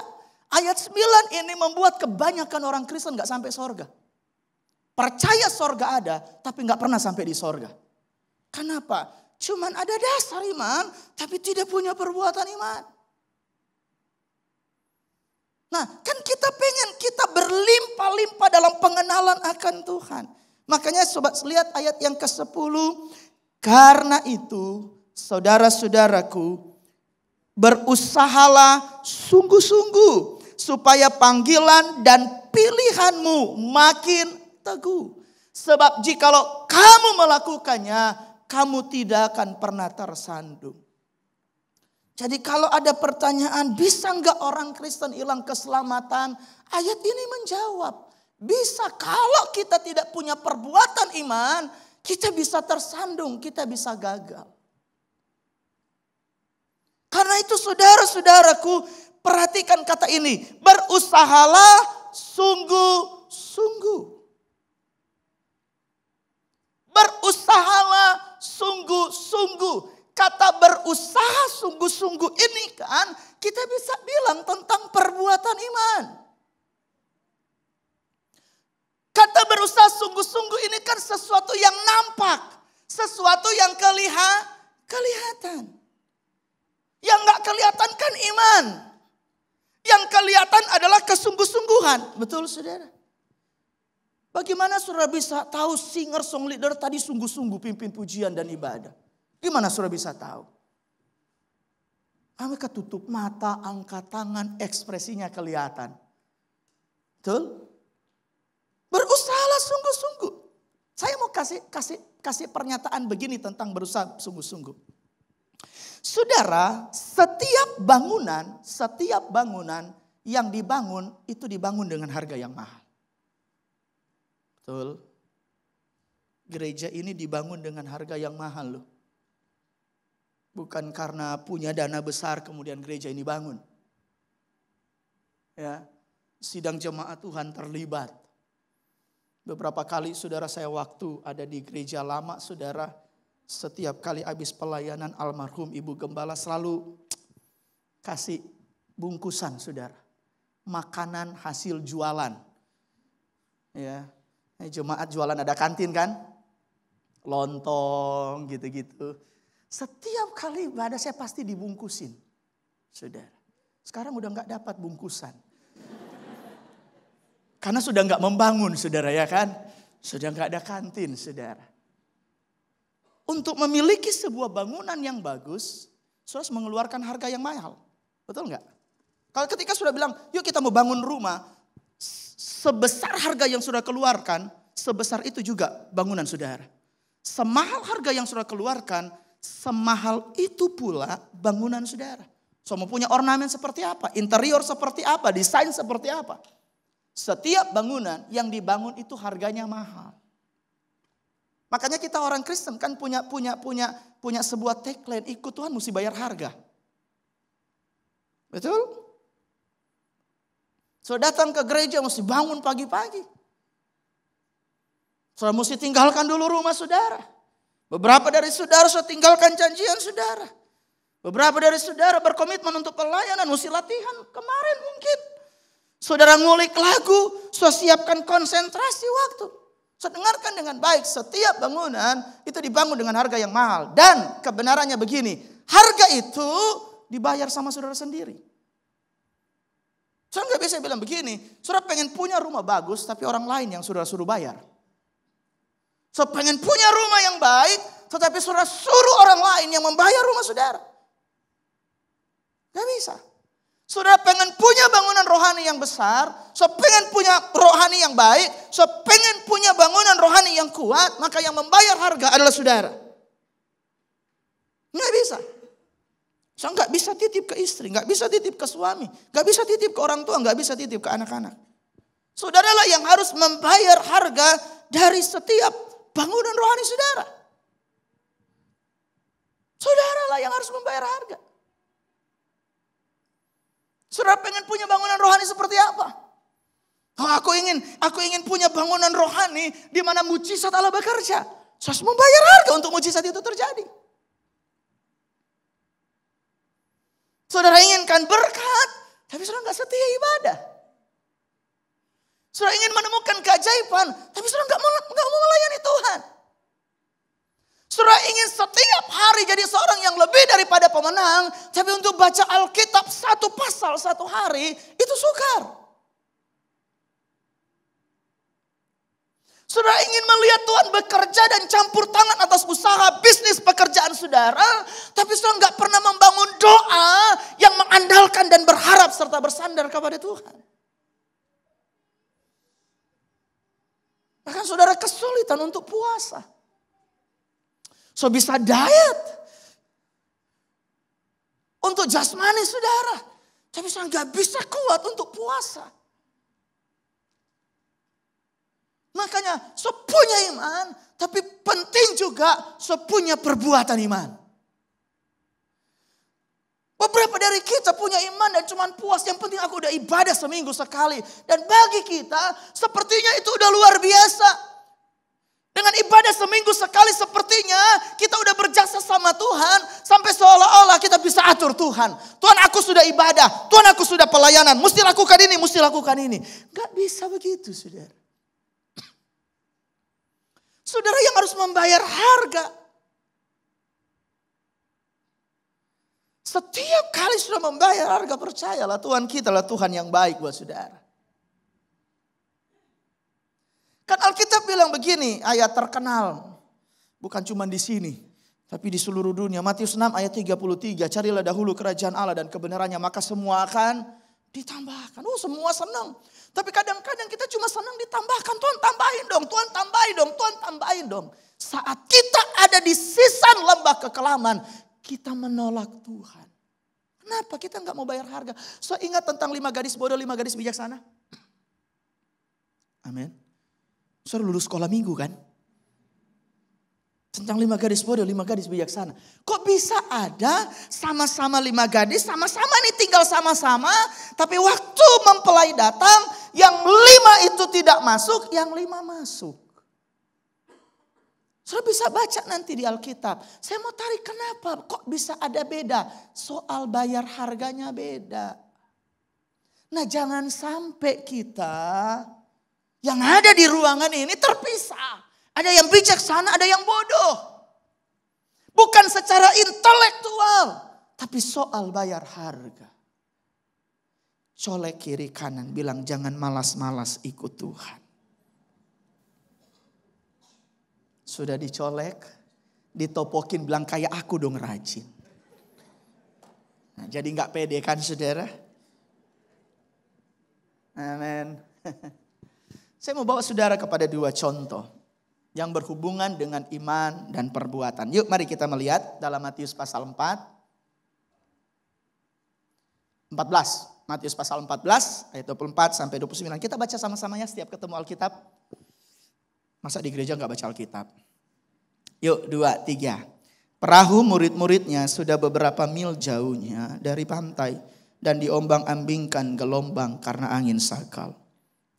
Ayat 9 ini membuat kebanyakan orang Kristen gak sampai sorga. Percaya sorga ada tapi gak pernah sampai di sorga. Kenapa? Cuman ada dasar iman tapi tidak punya perbuatan iman. Nah kan kita pengen kita berlimpah-limpah dalam pengenalan akan Tuhan. Makanya sobat lihat ayat yang ke-10. Karena itu saudara-saudaraku berusahalah sungguh-sungguh supaya panggilan dan pilihanmu makin teguh. Sebab jikalau kamu melakukannya kamu tidak akan pernah tersandung. Jadi kalau ada pertanyaan bisa enggak orang Kristen hilang keselamatan? Ayat ini menjawab. Bisa kalau kita tidak punya perbuatan iman, kita bisa tersandung, kita bisa gagal. Karena itu saudara-saudaraku, perhatikan kata ini. Berusahalah sungguh-sungguh. Berusahalah sungguh-sungguh. Kata berusaha sungguh-sungguh ini kan kita bisa bilang tentang perbuatan iman. Kata berusaha sungguh-sungguh ini kan sesuatu yang nampak. Sesuatu yang kelihatan. Yang gak kelihatan kan iman. Yang kelihatan adalah kesungguh-sungguhan. Betul saudara? Bagaimana saudara bisa tahu singer song leader tadi sungguh-sungguh pimpin pujian dan ibadah? Gimana saudara bisa tahu? Mereka tutup mata, angkat tangan, ekspresinya kelihatan. Betul? Berusahalah sungguh-sungguh. Saya mau kasih pernyataan begini tentang berusaha sungguh-sungguh. Saudara, setiap bangunan yang dibangun itu dibangun dengan harga yang mahal. Betul? Gereja ini dibangun dengan harga yang mahal loh. Bukan karena punya dana besar kemudian gereja ini bangun. Ya, sidang jemaat Tuhan terlibat. Beberapa kali saudara saya waktu ada di gereja lama saudara. Setiap kali habis pelayanan almarhum Ibu Gembala selalu kasih bungkusan saudara. Makanan hasil jualan. Ya, jemaat jualan ada kantin kan. Lontong gitu-gitu. Setiap kali ibadah saya pasti dibungkusin. Saudara. Sekarang udah gak dapat bungkusan. Karena sudah gak membangun saudara ya kan. Sudah gak ada kantin saudara. Untuk memiliki sebuah bangunan yang bagus. Saudara harus mengeluarkan harga yang mahal. Betul gak? Kalau ketika sudah bilang yuk kita mau bangun rumah. Sebesar harga yang sudah keluarkan. Sebesar itu juga bangunan saudara. Semahal harga yang sudah keluarkan. Semahal itu pula bangunan saudara. So mau punya ornamen seperti apa. Interior seperti apa. Desain seperti apa. Setiap bangunan yang dibangun itu harganya mahal. Makanya kita orang Kristen kan punya sebuah tagline, ikut Tuhan mesti bayar harga. Betul? So datang ke gereja mesti bangun pagi-pagi. So mesti tinggalkan dulu rumah saudara. Beberapa dari saudara sudah tinggalkan janjian saudara. Beberapa dari saudara berkomitmen untuk pelayanan, mesti latihan kemarin mungkin. Saudara ngulik lagu, so siapkan konsentrasi waktu. So dengarkan dengan baik, setiap bangunan itu dibangun dengan harga yang mahal. Dan kebenarannya begini, harga itu dibayar sama saudara sendiri. Saudara gak bisa bilang begini, saudara pengen punya rumah bagus tapi orang lain yang saudara suruh bayar. So pengen punya rumah yang baik tetapi saudara suruh orang lain yang membayar rumah saudara. Gak bisa. Saudara pengen punya bangunan rohani yang besar, pengen punya rohani yang baik, pengen punya bangunan rohani yang kuat, maka yang membayar harga adalah saudara. Nggak bisa. So nggak bisa titip ke istri, nggak bisa titip ke suami, nggak bisa titip ke orang tua, nggak bisa titip ke anak-anak. Saudaralah yang harus membayar harga dari setiap bangunan rohani saudara. Saudaralah yang harus membayar harga. Saudara pengen punya bangunan rohani seperti apa? Oh, aku ingin punya bangunan rohani di mana mujizat Allah bekerja. Saya harus membayar harga untuk mujizat itu terjadi. Saudara inginkan berkat, tapi saudara nggak setia ibadah. Saudara ingin menemukan keajaiban, tapi saudara nggak mau melayani Tuhan. Saudara ingin setiap hari jadi seorang yang lebih daripada pemenang, tapi untuk baca Alkitab 1 pasal 1 hari, itu sukar. Saudara ingin melihat Tuhan bekerja dan campur tangan atas usaha bisnis pekerjaan saudara, tapi saudara nggak pernah membangun doa yang mengandalkan dan berharap serta bersandar kepada Tuhan. Bahkan saudara kesulitan untuk puasa. So bisa diet untuk jasmani saudara. Tapi saudara gak bisa kuat untuk puasa. Makanya so punya iman. Tapi penting juga so punya perbuatan iman. Beberapa dari kita punya iman dan cuma puas. Yang penting aku udah ibadah seminggu sekali. Dan bagi kita sepertinya itu udah luar biasa. Dengan ibadah seminggu sekali sepertinya kita udah berjasa sama Tuhan. Sampai seolah-olah kita bisa atur Tuhan. Tuhan aku sudah ibadah. Tuhan aku sudah pelayanan. Mesti lakukan ini, mesti lakukan ini. Gak bisa begitu saudara. Saudara yang harus membayar harga. Setiap kali sudah membayar harga, percayalah Tuhan kita lah Tuhan yang baik buat saudara. Kan Alkitab bilang begini, ayat terkenal. Bukan cuma di sini, tapi di seluruh dunia. Matius 6 ayat 33. Carilah dahulu kerajaan Allah dan kebenarannya, maka semua akan ditambahkan. Oh, semua senang. Tapi kadang-kadang kita cuma senang ditambahkan. Tuhan tambahin dong, Tuhan tambahin dong, Tuhan tambahin dong. Saat kita ada di sisan lembah kekelaman, kita menolak Tuhan. Kenapa kita nggak mau bayar harga? So ingat tentang 5 gadis bodoh, 5 gadis bijaksana? Amin. Saudara lulus sekolah minggu kan? Tentang 5 gadis bodoh, 5 gadis bijaksana. Kok bisa ada sama-sama 5 gadis, sama-sama nih tinggal sama-sama. Tapi waktu mempelai datang, yang 5 itu tidak masuk, yang 5 masuk. Saudara bisa baca nanti di Alkitab. Saya mau tarik kenapa, kok bisa ada beda. Soal bayar harganya beda. Nah jangan sampai kita yang ada di ruangan ini terpisah. Ada yang bijaksana, ada yang bodoh. Bukan secara intelektual, tapi soal bayar harga. Colek kiri kanan, bilang jangan malas-malas ikut Tuhan. Sudah dicolek, ditopokin, bilang kayak aku dong rajin. Nah, jadi gak pede kan saudara? Amin. Saya mau bawa saudara kepada 2 contoh yang berhubungan dengan iman dan perbuatan. Yuk mari kita melihat dalam Matius pasal 14. Matius pasal 14 ayat 24 sampai 29. Kita baca sama-sama ya setiap ketemu Alkitab. Masa di gereja gak baca Alkitab? Yuk 2, 3. Perahu murid-muridnya sudah beberapa mil jauhnya dari pantai dan diombang-ambingkan gelombang karena angin sakal.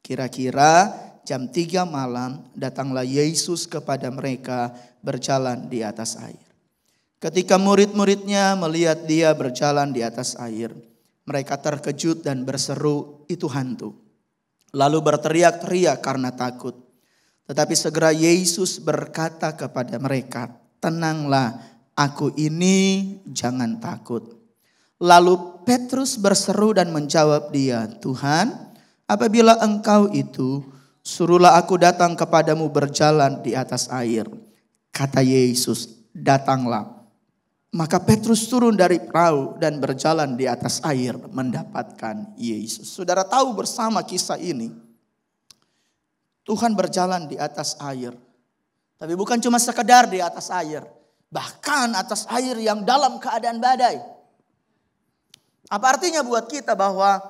Kira-kira jam 3 malam datanglah Yesus kepada mereka berjalan di atas air. Ketika murid-muridnya melihat dia berjalan di atas air, mereka terkejut dan berseru, itu hantu. Lalu berteriak-teriak karena takut. Tetapi segera Yesus berkata kepada mereka, tenanglah, aku ini, jangan takut. Lalu Petrus berseru dan menjawab dia, Tuhan, apabila engkau itu, suruhlah aku datang kepadamu berjalan di atas air. Kata Yesus, datanglah. Maka Petrus turun dari perahu dan berjalan di atas air mendapatkan Yesus. Saudara tahu bersama kisah ini, Tuhan berjalan di atas air. Tapi bukan cuma sekedar di atas air, bahkan atas air yang dalam keadaan badai. Apa artinya buat kita bahwa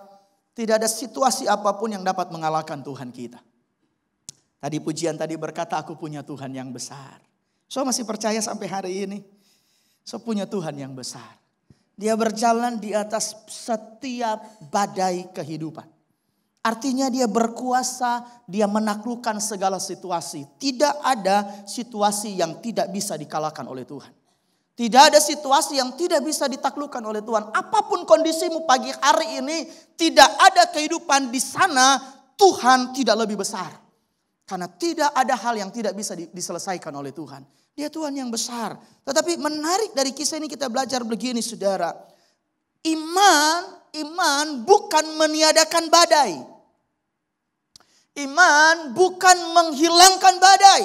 tidak ada situasi apapun yang dapat mengalahkan Tuhan kita. Tadi pujian tadi berkata, aku punya Tuhan yang besar. So masih percaya sampai hari ini? So punya Tuhan yang besar. Dia berjalan di atas setiap badai kehidupan. Artinya dia berkuasa, dia menaklukkan segala situasi. Tidak ada situasi yang tidak bisa dikalahkan oleh Tuhan. Tidak ada situasi yang tidak bisa ditaklukkan oleh Tuhan. Apapun kondisimu pagi hari ini, tidak ada kehidupan di sana, Tuhan tidak lebih besar. Karena tidak ada hal yang tidak bisa diselesaikan oleh Tuhan. Dia Tuhan yang besar. Tetapi menarik dari kisah ini kita belajar begini saudara. Iman bukan meniadakan badai. Iman bukan menghilangkan badai.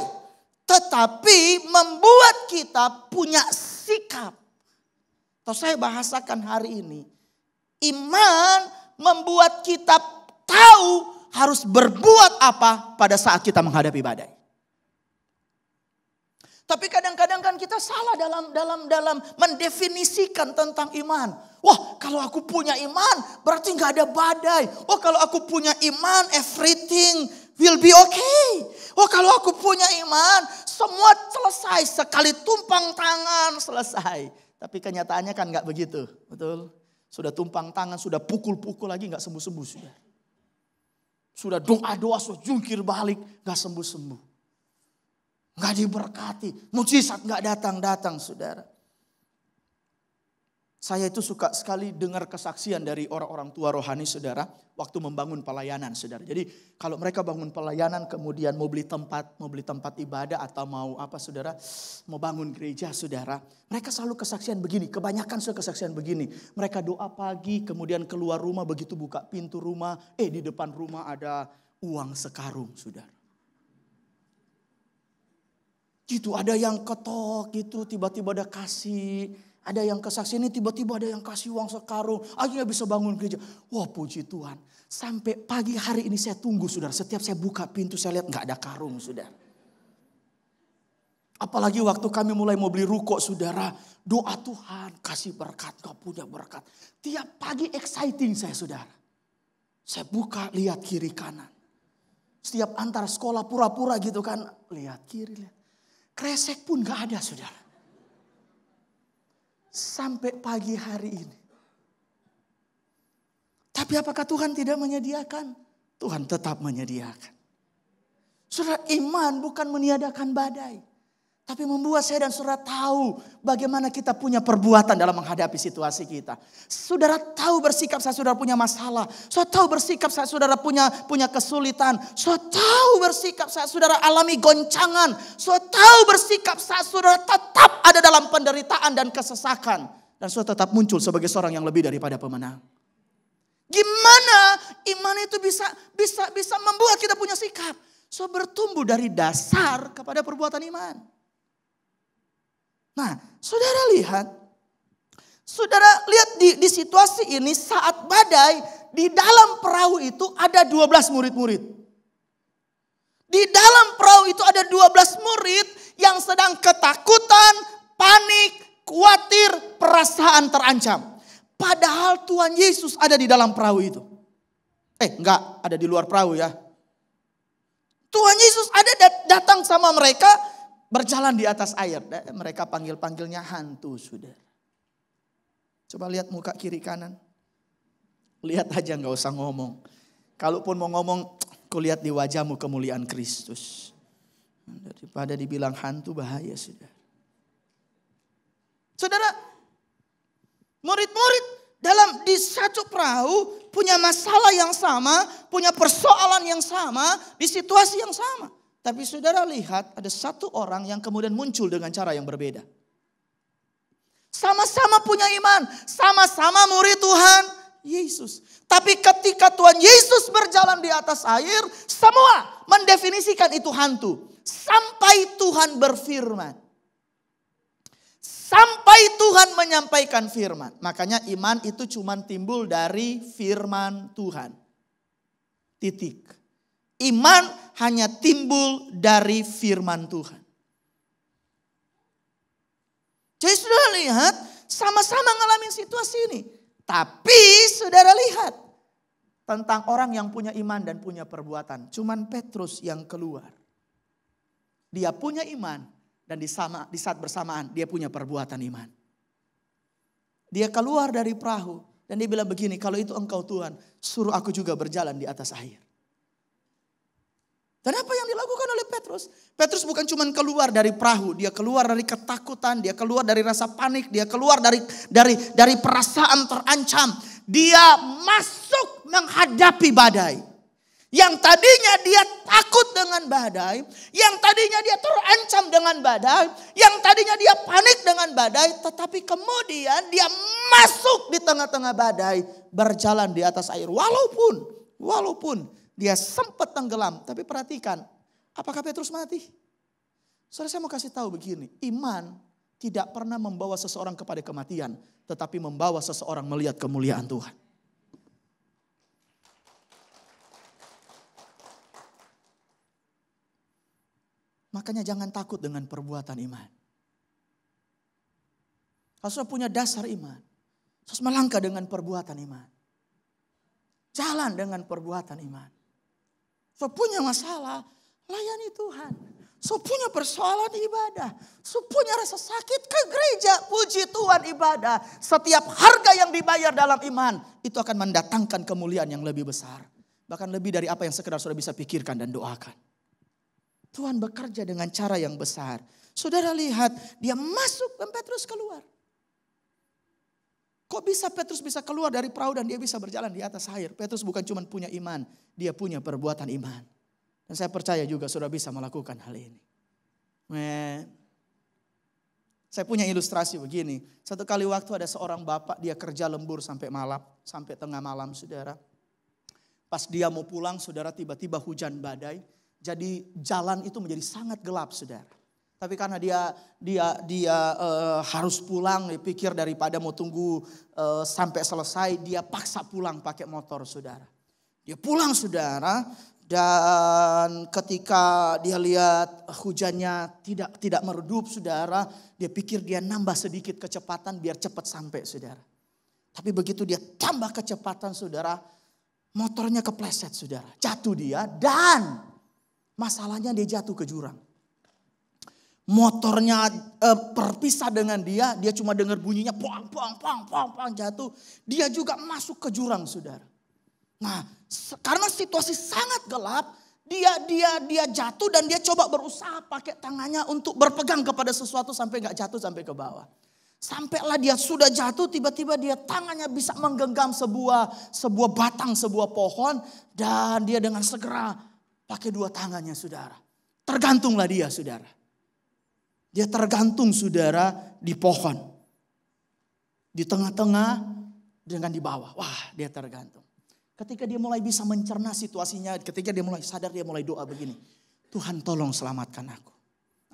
Tetapi membuat kita punya sikap. Atau saya bahasakan hari ini. Iman membuat kita tahu harus berbuat apa pada saat kita menghadapi badai. Tapi kadang-kadang kan kita salah dalam mendefinisikan tentang iman. Wah, kalau aku punya iman berarti nggak ada badai. Oh, kalau aku punya iman everything will be okay. Oh, kalau aku punya iman semua selesai, sekali tumpang tangan selesai. Tapi kenyataannya kan nggak begitu, betul? Sudah tumpang tangan, sudah pukul-pukul lagi nggak sembuh-sembuh sudah. Sudah doa-doa, sudah jungkir balik nggak sembuh-sembuh. Nggak diberkati, mujizat nggak datang-datang saudara. Saya itu suka sekali dengar kesaksian dari orang-orang tua rohani saudara. Waktu membangun pelayanan saudara. Jadi kalau mereka bangun pelayanan kemudian mau beli tempat ibadah atau mau apa saudara. Mau bangun gereja saudara. Mereka selalu kesaksian begini, kebanyakan kesaksian begini. Mereka doa pagi kemudian keluar rumah begitu buka pintu rumah. Di depan rumah ada uang sekarung saudara. Gitu ada yang ketok gitu tiba-tiba ada kasih. Ada yang kesaksian ini tiba-tiba ada yang kasih uang sekarung. Akhirnya bisa bangun gereja. Wah puji Tuhan. Sampai pagi hari ini saya tunggu saudara. Setiap saya buka pintu saya lihat gak ada karung saudara. Apalagi waktu kami mulai mau beli ruko saudara. Doa Tuhan kasih berkat. Gak punya berkat. Tiap pagi exciting saya saudara. Saya buka lihat kiri kanan. Setiap antar sekolah pura-pura gitu kan. Lihat kiri lihat. Kresek pun gak ada saudara. Sampai pagi hari ini. Tapi apakah Tuhan tidak menyediakan? Tuhan tetap menyediakan. Saudara, iman bukan meniadakan badai. Tapi membuat saya dan saudara tahu bagaimana kita punya perbuatan dalam menghadapi situasi kita. Saudara tahu bersikap saat saudara punya masalah. Saudara tahu bersikap saat saudara punya kesulitan. Saudara tahu bersikap saat saudara alami goncangan. Saudara tahu bersikap saat saudara tetap ada dalam penderitaan dan kesesakan. Dan saudara tetap muncul sebagai seorang yang lebih daripada pemenang. Gimana iman itu bisa membuat kita punya sikap? Saudara bertumbuh dari dasar kepada perbuatan iman. Nah, saudara lihat di situasi ini saat badai di dalam perahu itu ada 12 murid-murid. Di dalam perahu itu ada 12 murid yang sedang ketakutan, panik, khawatir, perasaan terancam. Padahal Tuhan Yesus ada di dalam perahu itu. Enggak, ada di luar perahu ya. Tuhan Yesus ada datang sama mereka. Berjalan di atas air. Mereka panggilnya hantu saudara. Coba lihat muka kiri kanan. Lihat aja gak usah ngomong. Kalaupun mau ngomong, kau lihat di wajahmu kemuliaan Kristus. Daripada dibilang hantu bahaya saudara. Saudara, murid-murid di satu perahu punya masalah yang sama, punya persoalan yang sama, di situasi yang sama. Tapi saudara lihat ada satu orang yang kemudian muncul dengan cara yang berbeda. Sama-sama punya iman, sama-sama murid Tuhan Yesus. Tapi ketika Tuhan Yesus berjalan di atas air, semua mendefinisikan itu hantu. Sampai Tuhan berfirman. Sampai mulai Tuhan menyampaikan firman. Makanya iman itu cuma timbul dari firman Tuhan. Titik. Iman hanya timbul dari firman Tuhan. Jadi saudara lihat, sama-sama ngalamin situasi ini. Tapi saudara lihat, tentang orang yang punya iman dan punya perbuatan. Cuman Petrus yang keluar. Dia punya iman dan di saat bersamaan dia punya perbuatan iman. Dia keluar dari perahu dan dia bilang begini, kalau itu engkau Tuhan, suruh aku juga berjalan di atas air. Dan apa yang dilakukan oleh Petrus? Petrus bukan cuma keluar dari perahu, dia keluar dari ketakutan, dia keluar dari rasa panik, dia keluar dari perasaan terancam. Dia masuk menghadapi badai. Yang tadinya dia takut dengan badai, yang tadinya dia terancam dengan badai, yang tadinya dia panik dengan badai, tetapi kemudian dia masuk di tengah-tengah badai, berjalan di atas air. Walaupun dia sempat tenggelam, tapi perhatikan, apakah Petrus mati? Saudara, saya mau kasih tahu begini, iman tidak pernah membawa seseorang kepada kematian, tetapi membawa seseorang melihat kemuliaan Tuhan. Makanya jangan takut dengan perbuatan iman. Kalau sudah punya dasar iman, terus melangkah dengan perbuatan iman. Jalan dengan perbuatan iman. So punya masalah, layani Tuhan. So punya persoalan, ibadah. So punya rasa sakit, ke gereja, puji Tuhan, ibadah. Setiap harga yang dibayar dalam iman, itu akan mendatangkan kemuliaan yang lebih besar. Bahkan lebih dari apa yang sekedar saudara bisa pikirkan dan doakan. Tuhan bekerja dengan cara yang besar. Saudara lihat, dia masuk dan Petrus keluar. Kok bisa Petrus bisa keluar dari perahu dan dia bisa berjalan di atas air? Petrus bukan cuma punya iman, dia punya perbuatan iman. Dan saya percaya juga saudara bisa melakukan hal ini. Saya punya ilustrasi begini. Satu kali waktu ada seorang bapak, dia kerja lembur sampai malam, sampai tengah malam saudara. Pas dia mau pulang saudara, tiba-tiba hujan badai. Jadi jalan itu menjadi sangat gelap saudara. Tapi karena dia harus pulang, dia pikir daripada mau tunggu sampai selesai, dia paksa pulang pakai motor saudara. Dia pulang saudara, dan ketika dia lihat hujannya tidak meredup saudara, dia pikir dia nambah sedikit kecepatan biar cepat sampai saudara. Tapi begitu dia tambah kecepatan saudara, motornya kepleset saudara. Jatuh dia dan masalahnya dia jatuh ke jurang. Motornya berpisah dengan dia cuma dengar bunyinya pang jatuh. Dia juga masuk ke jurang saudara. Nah, karena situasi sangat gelap, dia jatuh dan dia coba berusaha pakai tangannya untuk berpegang kepada sesuatu sampai gak jatuh sampai ke bawah. Sampailah dia sudah jatuh, tiba-tiba dia tangannya bisa menggenggam sebuah batang, sebuah pohon. Dan dia dengan segera pakai dua tangannya saudara. Tergantunglah dia saudara. Dia tergantung saudara di pohon. Di tengah-tengah dengan di bawah. Wah, dia tergantung. Ketika dia mulai bisa mencerna situasinya, ketika dia mulai sadar, dia mulai doa begini. Tuhan tolong selamatkan aku.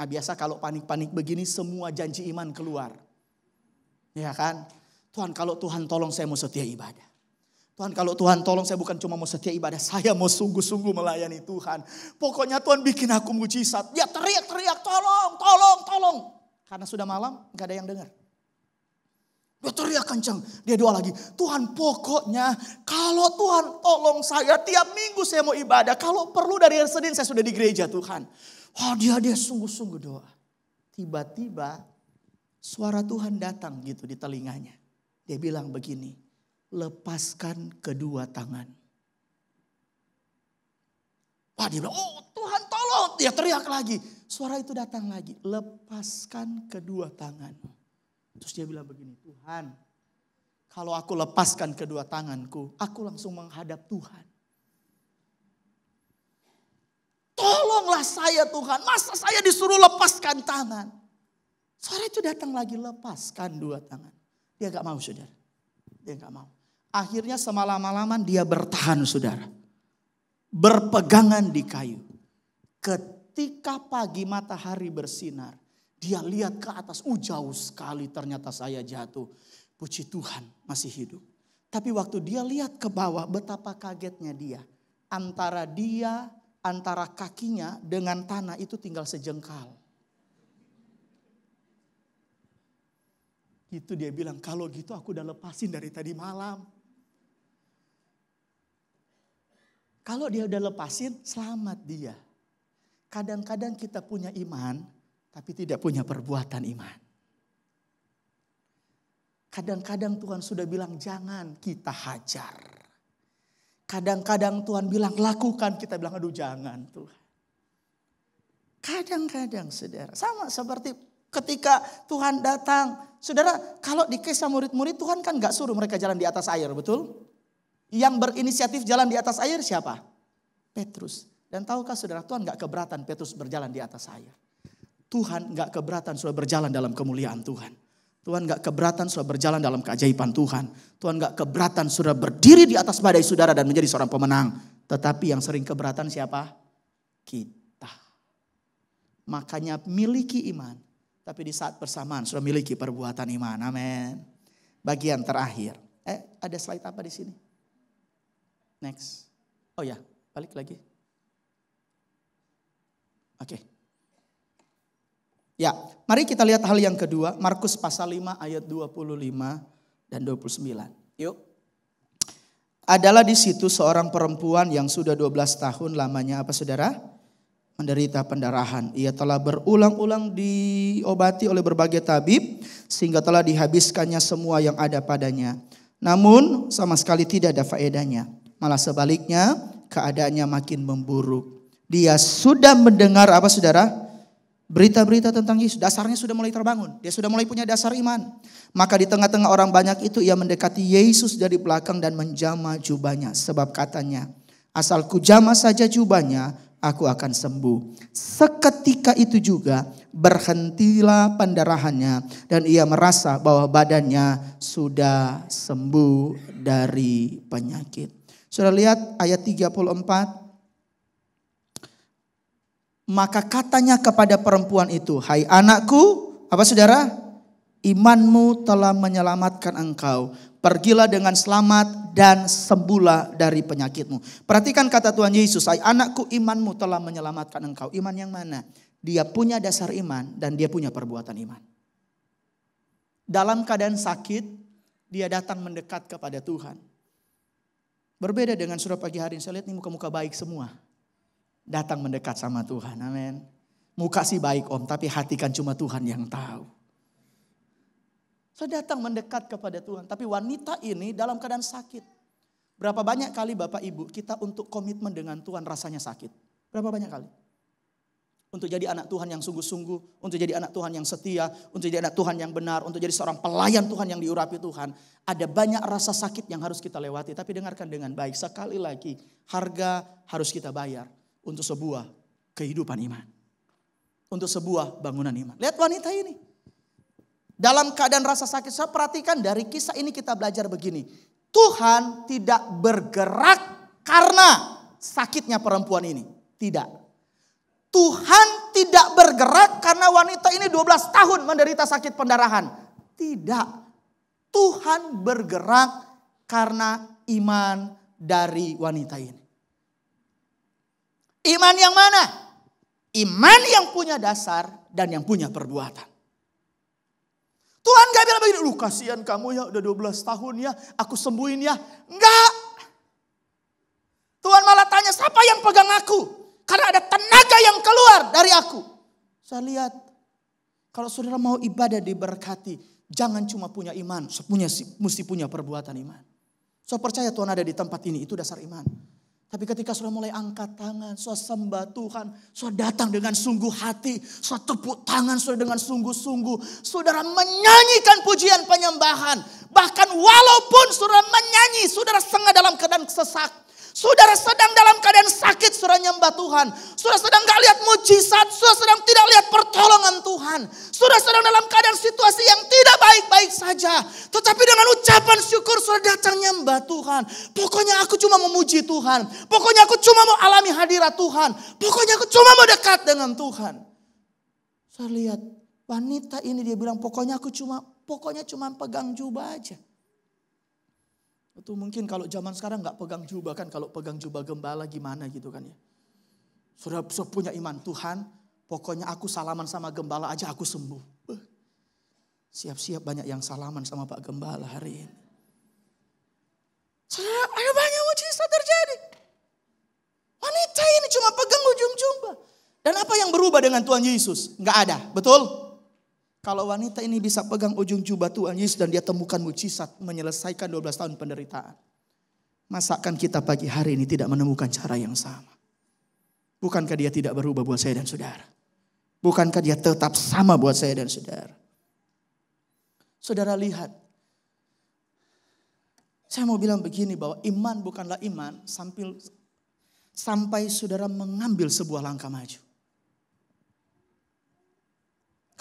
Nah biasa kalau panik-panik begini semua janji iman keluar. Ya kan? Tuhan kalau Tuhan tolong saya mau setia ibadah. Tuhan kalau Tuhan tolong saya bukan cuma mau setia ibadah, saya mau sungguh-sungguh melayani Tuhan. Pokoknya Tuhan bikin aku mujizat. Dia teriak-teriak tolong. Karena sudah malam gak ada yang dengar. Dia teriak kencang, dia doa lagi. Tuhan pokoknya kalau Tuhan tolong saya tiap minggu saya mau ibadah. Kalau perlu dari hari Senin saya sudah di gereja Tuhan. Oh dia sungguh-sungguh doa. Tiba-tiba suara Tuhan datang gitu di telinganya. Dia bilang begini. Lepaskan kedua tangan. Wah dia bilang, oh Tuhan tolong. Dia teriak lagi. Suara itu datang lagi. Lepaskan kedua tangan. Terus dia bilang begini, Tuhan. Kalau aku lepaskan kedua tanganku, aku langsung menghadap Tuhan. Tolonglah saya Tuhan. Masa saya disuruh lepaskan tangan. Suara itu datang lagi, lepaskan dua tangan. Dia gak mau saudara. Dia gak mau. Akhirnya semalam-malaman dia bertahan saudara. Berpegangan di kayu. Ketika pagi matahari bersinar. Dia lihat ke atas, jauh sekali ternyata saya jatuh. Puji Tuhan masih hidup. Tapi waktu dia lihat ke bawah, betapa kagetnya dia. Antara kakinya dengan tanah itu tinggal sejengkal. Itu dia bilang, kalau gitu aku udah lepasin dari tadi malam. Kalau dia udah lepasin, selamat dia. Kadang-kadang kita punya iman, tapi tidak punya perbuatan iman. Kadang-kadang Tuhan sudah bilang jangan, kita hajar. Kadang-kadang Tuhan bilang lakukan, kita bilang aduh jangan Tuhan. Kadang-kadang saudara, sama seperti ketika Tuhan datang. Saudara, kalau di kisah murid-murid Tuhan kan gak suruh mereka jalan di atas air, betul? Yang berinisiatif jalan di atas air siapa? Petrus. Dan tahukah saudara, Tuhan gak keberatan Petrus berjalan di atas air. Tuhan gak keberatan sudah berjalan dalam kemuliaan Tuhan. Tuhan gak keberatan sudah berjalan dalam keajaiban Tuhan. Tuhan gak keberatan sudah berdiri di atas badai saudara dan menjadi seorang pemenang. Tetapi yang sering keberatan siapa? Kita. Makanya miliki iman. Tapi di saat bersamaan sudah miliki perbuatan iman. Amin. Bagian terakhir. Ada slide apa di sini? Next. Oh ya, balik lagi. Oke. Ya, mari kita lihat hal yang kedua. Markus pasal 5 ayat 25 dan 29. Yuk. Adalah di situ seorang perempuan yang sudah 12 tahun lamanya apa saudara? Menderita pendarahan. Ia telah berulang-ulang diobati oleh berbagai tabib sehingga telah dihabiskannya semua yang ada padanya. Namun sama sekali tidak ada faedahnya. Malah sebaliknya keadaannya makin memburuk. Dia sudah mendengar apa saudara? Berita-berita tentang Yesus, dasarnya sudah mulai terbangun. Dia sudah mulai punya dasar iman. Maka di tengah-tengah orang banyak itu ia mendekati Yesus dari belakang dan menjamah jubahnya. Sebab katanya, asal ku jamah saja jubahnya, aku akan sembuh. Seketika itu juga berhentilah pendarahannya. Dan ia merasa bahwa badannya sudah sembuh dari penyakit. Sudah lihat ayat 34. Maka katanya kepada perempuan itu, hai anakku, apa saudara? Imanmu telah menyelamatkan engkau. Pergilah dengan selamat dan sembuhlah dari penyakitmu. Perhatikan kata Tuhan Yesus, hai anakku, imanmu telah menyelamatkan engkau. Iman yang mana? Dia punya dasar iman dan dia punya perbuatan iman. Dalam keadaan sakit, dia datang mendekat kepada Tuhan. Berbeda dengan surah pagi hari ini, saya lihat ini muka-muka baik semua. Datang mendekat sama Tuhan, amin. Muka sih baik om, tapi hati kan cuma Tuhan yang tahu. Saya datang mendekat kepada Tuhan, tapi wanita ini dalam keadaan sakit. Berapa banyak kali Bapak Ibu kita untuk komitmen dengan Tuhan rasanya sakit? Berapa banyak kali? Untuk jadi anak Tuhan yang sungguh-sungguh, untuk jadi anak Tuhan yang setia, untuk jadi anak Tuhan yang benar, untuk jadi seorang pelayan Tuhan yang diurapi Tuhan. Ada banyak rasa sakit yang harus kita lewati, tapi dengarkan dengan baik. Sekali lagi, harga harus kita bayar. Untuk sebuah kehidupan iman. Untuk sebuah bangunan iman. Lihat wanita ini. Dalam keadaan rasa sakit. Saya perhatikan dari kisah ini kita belajar begini. Tuhan tidak bergerak karena sakitnya perempuan ini. Tidak. Tuhan tidak bergerak karena wanita ini 12 tahun menderita sakit pendarahan. Tidak. Tuhan bergerak karena iman dari wanita ini. Iman yang mana? Iman yang punya dasar dan yang punya perbuatan. Tuhan gak bilang begini, lu kasihan kamu ya udah 12 tahun ya, aku sembuhin ya. Enggak. Tuhan malah tanya siapa yang pegang aku? Karena ada tenaga yang keluar dari aku. Saya lihat, kalau saudara mau ibadah diberkati, jangan cuma punya iman, mesti punya perbuatan iman. Saya percaya Tuhan ada di tempat ini, itu dasar iman. Tapi ketika sudah mulai angkat tangan, sudah sembah Tuhan, sudah datang dengan sungguh hati, sudah tepuk tangan, sudah dengan sungguh-sungguh. Saudara menyanyikan pujian penyembahan. Bahkan walaupun saudara menyanyi, saudara setengah dalam keadaan sesak. Saudara sedang dalam keadaan sakit, saudara nyembah Tuhan. Saudara sedang gak lihat mujizat, saudara sedang tidak lihat pertolongan Tuhan. Saudara sedang dalam keadaan situasi yang tidak baik-baik saja. Tetapi dengan ucapan syukur saudara datang nyembah Tuhan. Pokoknya aku cuma memuji Tuhan. Pokoknya aku cuma mau alami hadirat Tuhan. Pokoknya aku cuma mau dekat dengan Tuhan. Saya lihat Wanita ini dia bilang pokoknya cuma pegang jubah aja. Itu mungkin kalau zaman sekarang nggak pegang jubah kan, kalau pegang jubah gembala gimana gitu kan ya. Sudah punya iman Tuhan, pokoknya aku salaman sama gembala aja aku sembuh. Siap-siap banyak yang salaman sama Pak Gembala hari ini. Saudara, ada banyak mujizat terjadi. Wanita ini cuma pegang ujung jubah. Dan apa yang berubah dengan Tuhan Yesus? Nggak ada, betul? Kalau wanita ini bisa pegang ujung jubah Tuhan Yesus dan dia temukan mujizat menyelesaikan 12 tahun penderitaan. Masakan kita pagi hari ini tidak menemukan cara yang sama? Bukankah dia tidak berubah buat saya dan saudara? Bukankah dia tetap sama buat saya dan saudara? Saudara lihat. Saya mau bilang begini bahwa iman bukanlah iman sampai saudara mengambil sebuah langkah maju.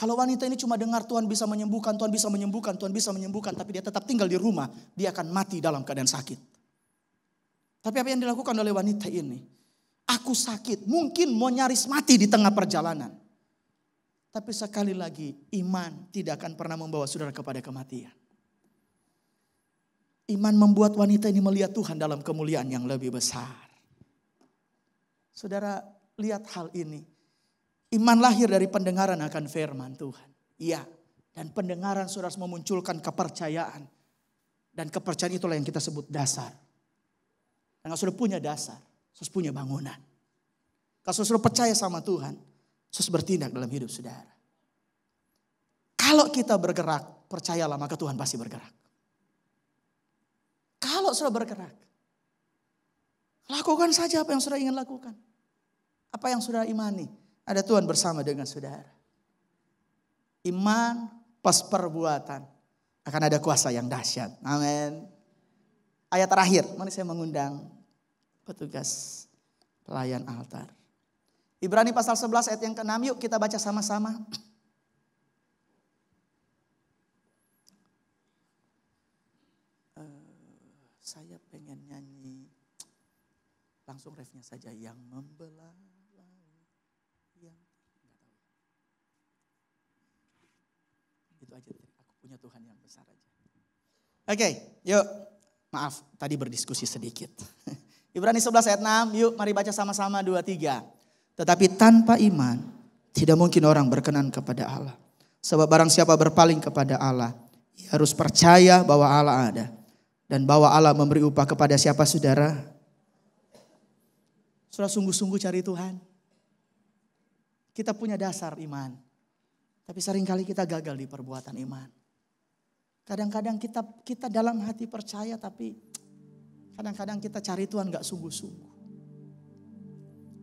Kalau wanita ini cuma dengar Tuhan bisa menyembuhkan, Tuhan bisa menyembuhkan, Tuhan bisa menyembuhkan. Tapi dia tetap tinggal di rumah, dia akan mati dalam keadaan sakit. Tapi apa yang dilakukan oleh wanita ini? Aku sakit, mungkin mau nyaris mati di tengah perjalanan. Tapi sekali lagi, iman tidak akan pernah membawa saudara kepada kematian. Iman membuat wanita ini melihat Tuhan dalam kemuliaan yang lebih besar. Saudara lihat hal ini. Iman lahir dari pendengaran akan firman Tuhan. Iya, dan pendengaran saudara memunculkan kepercayaan. Dan kepercayaan itulah yang kita sebut dasar. Dan kalau saudara punya dasar, saudara punya bangunan. Kalau saudara percaya sama Tuhan, saudara bertindak dalam hidup saudara. Kalau kita bergerak, percayalah maka Tuhan pasti bergerak. Kalau saudara bergerak, lakukan saja apa yang saudara ingin lakukan. Apa yang saudara imani. Ada Tuhan bersama dengan saudara. Iman pas perbuatan akan ada kuasa yang dahsyat. Amin. Ayat terakhir, mari saya mengundang petugas pelayan altar. Ibrani pasal 11 ayat yang ke-6, yuk kita baca sama-sama. Saya pengen nyanyi, langsung refnya saja, yang membelah. Itu aja, aku punya Tuhan yang besar aja. Oke, yuk. Maaf, tadi berdiskusi sedikit. Ibrani 11 ayat 6, yuk mari baca sama-sama 2, 3. Tetapi tanpa iman, tidak mungkin orang berkenan kepada Allah. Sebab barang siapa berpaling kepada Allah, ia harus percaya bahwa Allah ada. Dan bahwa Allah memberi upah kepada siapa saudara? Saudara sungguh-sungguh cari Tuhan. Kita punya dasar iman. Tapi seringkali kita gagal di perbuatan iman. Kadang-kadang kita dalam hati percaya tapi kadang-kadang kita cari Tuhan gak sungguh-sungguh.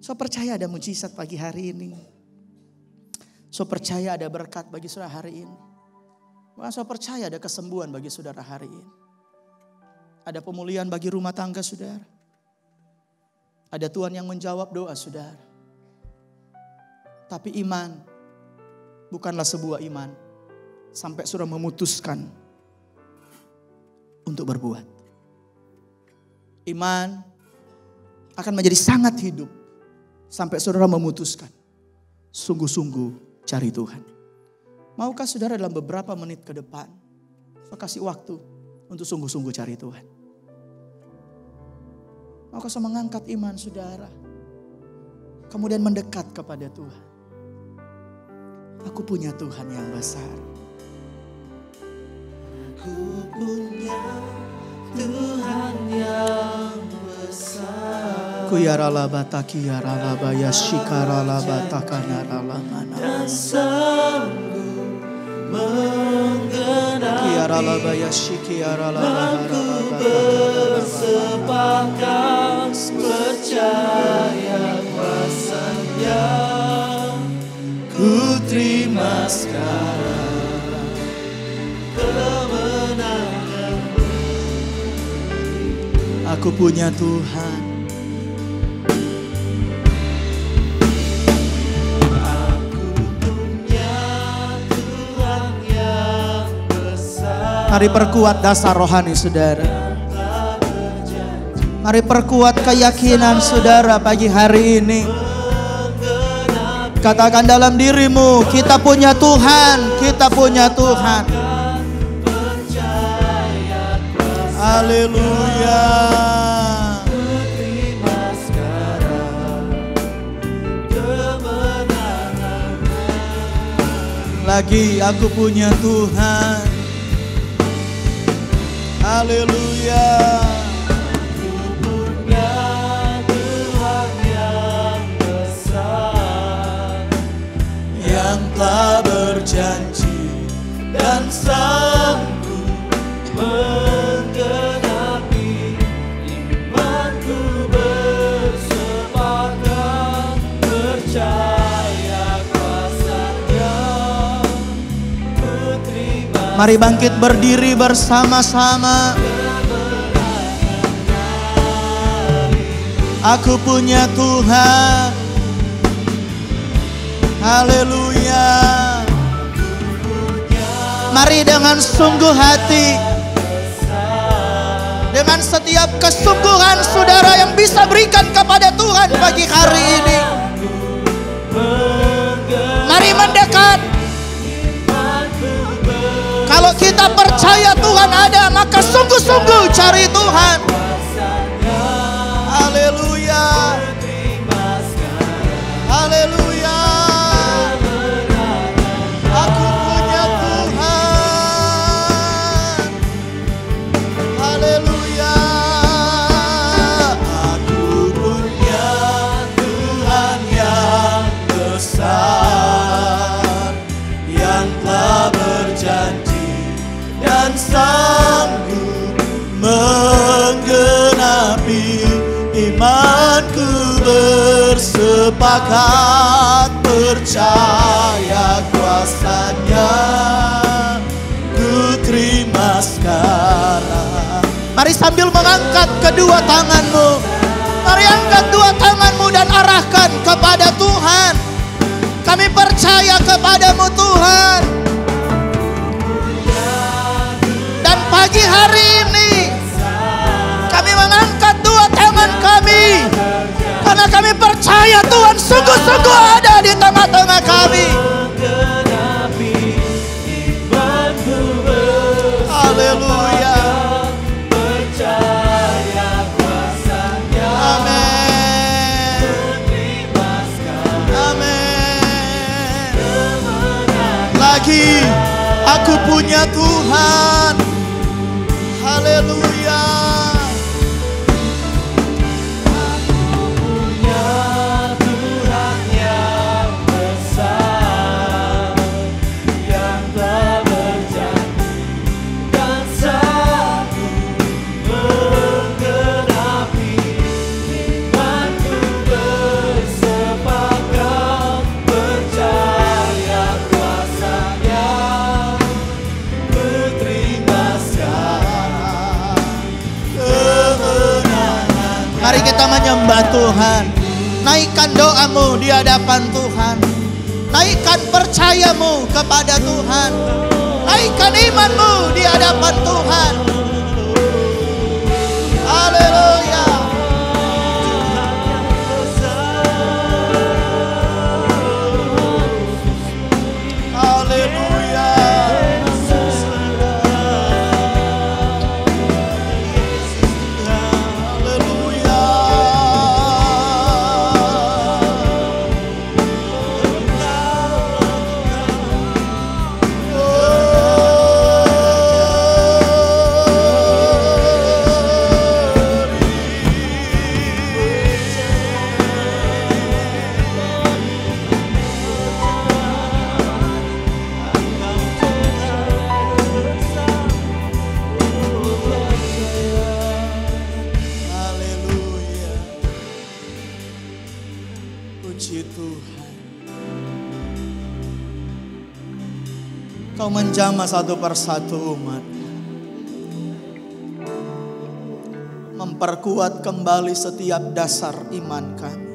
So percaya ada mujizat pagi hari ini. So percaya ada berkat bagi saudara hari ini. Bahkan so percaya ada kesembuhan bagi saudara hari ini. Ada pemulihan bagi rumah tangga saudara. Ada Tuhan yang menjawab doa saudara. Tapi iman bukanlah sebuah iman sampai saudara memutuskan untuk berbuat. Iman akan menjadi sangat hidup sampai saudara memutuskan sungguh-sungguh cari Tuhan. Maukah saudara dalam beberapa menit ke depan saya kasih waktu untuk sungguh-sungguh cari Tuhan? Maukah saya mengangkat iman saudara kemudian mendekat kepada Tuhan? Aku punya Tuhan yang besar. Aku punya Tuhan yang besar. Kuyarala bataki yarala bayashikara batakana mana. Dan sanggup menggenapi. Kuyarala bayashiki yarala Aku bersepakat percaya kuasa-Nya. Ku terima sekarang kemenangan. Aku punya Tuhan. Aku punya Tuhan yang besar. Mari perkuat dasar rohani saudara. Mari perkuat keyakinan saudara pagi hari ini. Katakan dalam dirimu, kita punya Tuhan, kita punya Tuhan. Haleluya. Lagi aku punya Tuhan. Haleluya. Aku punya Tuhan yang besar, yang telah berjanji dan sanggup menggenapi imanku, bersepakat percaya kuasa-Nya. Mari bangkit berdiri bersama-sama. Aku punya Tuhan. Haleluya. Mari dengan sungguh hati, dengan setiap kesungguhan saudara yang bisa berikan kepada Tuhan pagi hari ini. Mari mendekat. Kalau kita percaya Tuhan ada, maka sungguh-sungguh cari Tuhan. Haleluya. Haleluya. Aku punya Tuhan. Haleluya. Aku punya Tuhan yang besar, yang telah berjanji dan sanggup menggenapi imanku, bersepakat percaya kuasa-Nya. Ku terima sekarang. Mari sambil mengangkat kedua tanganmu. Mari angkat dua tanganmu dan arahkan kepada Tuhan. Kami percaya kepadamu Tuhan. Dan pagi hari ini kami mengangkat dua tangan kami, karena kami percaya Tuhan sungguh-sungguh ada di tengah-tengah kami. Haleluya. Amin. Amin. Lagi aku punya Tuhan. Haleluya. Tuhan yang besar, yang telah berjanji dan sanggup menggenapi imanku, bersepakat percaya kuasa-Nya. Ku terima sekarang kemenangan. Mari kita menyembah Tuhan. Naikkan doamu di hadapan Tuhan. Naikkan percayamu kepada Tuhan. Naikkan imanmu di hadapan Tuhan. Haleluya. Haleluya. Haleluya. Haleluya. Puji Tuhan. Kau menjamah satu persatu umat, memperkuat kembali setiap dasar iman kami,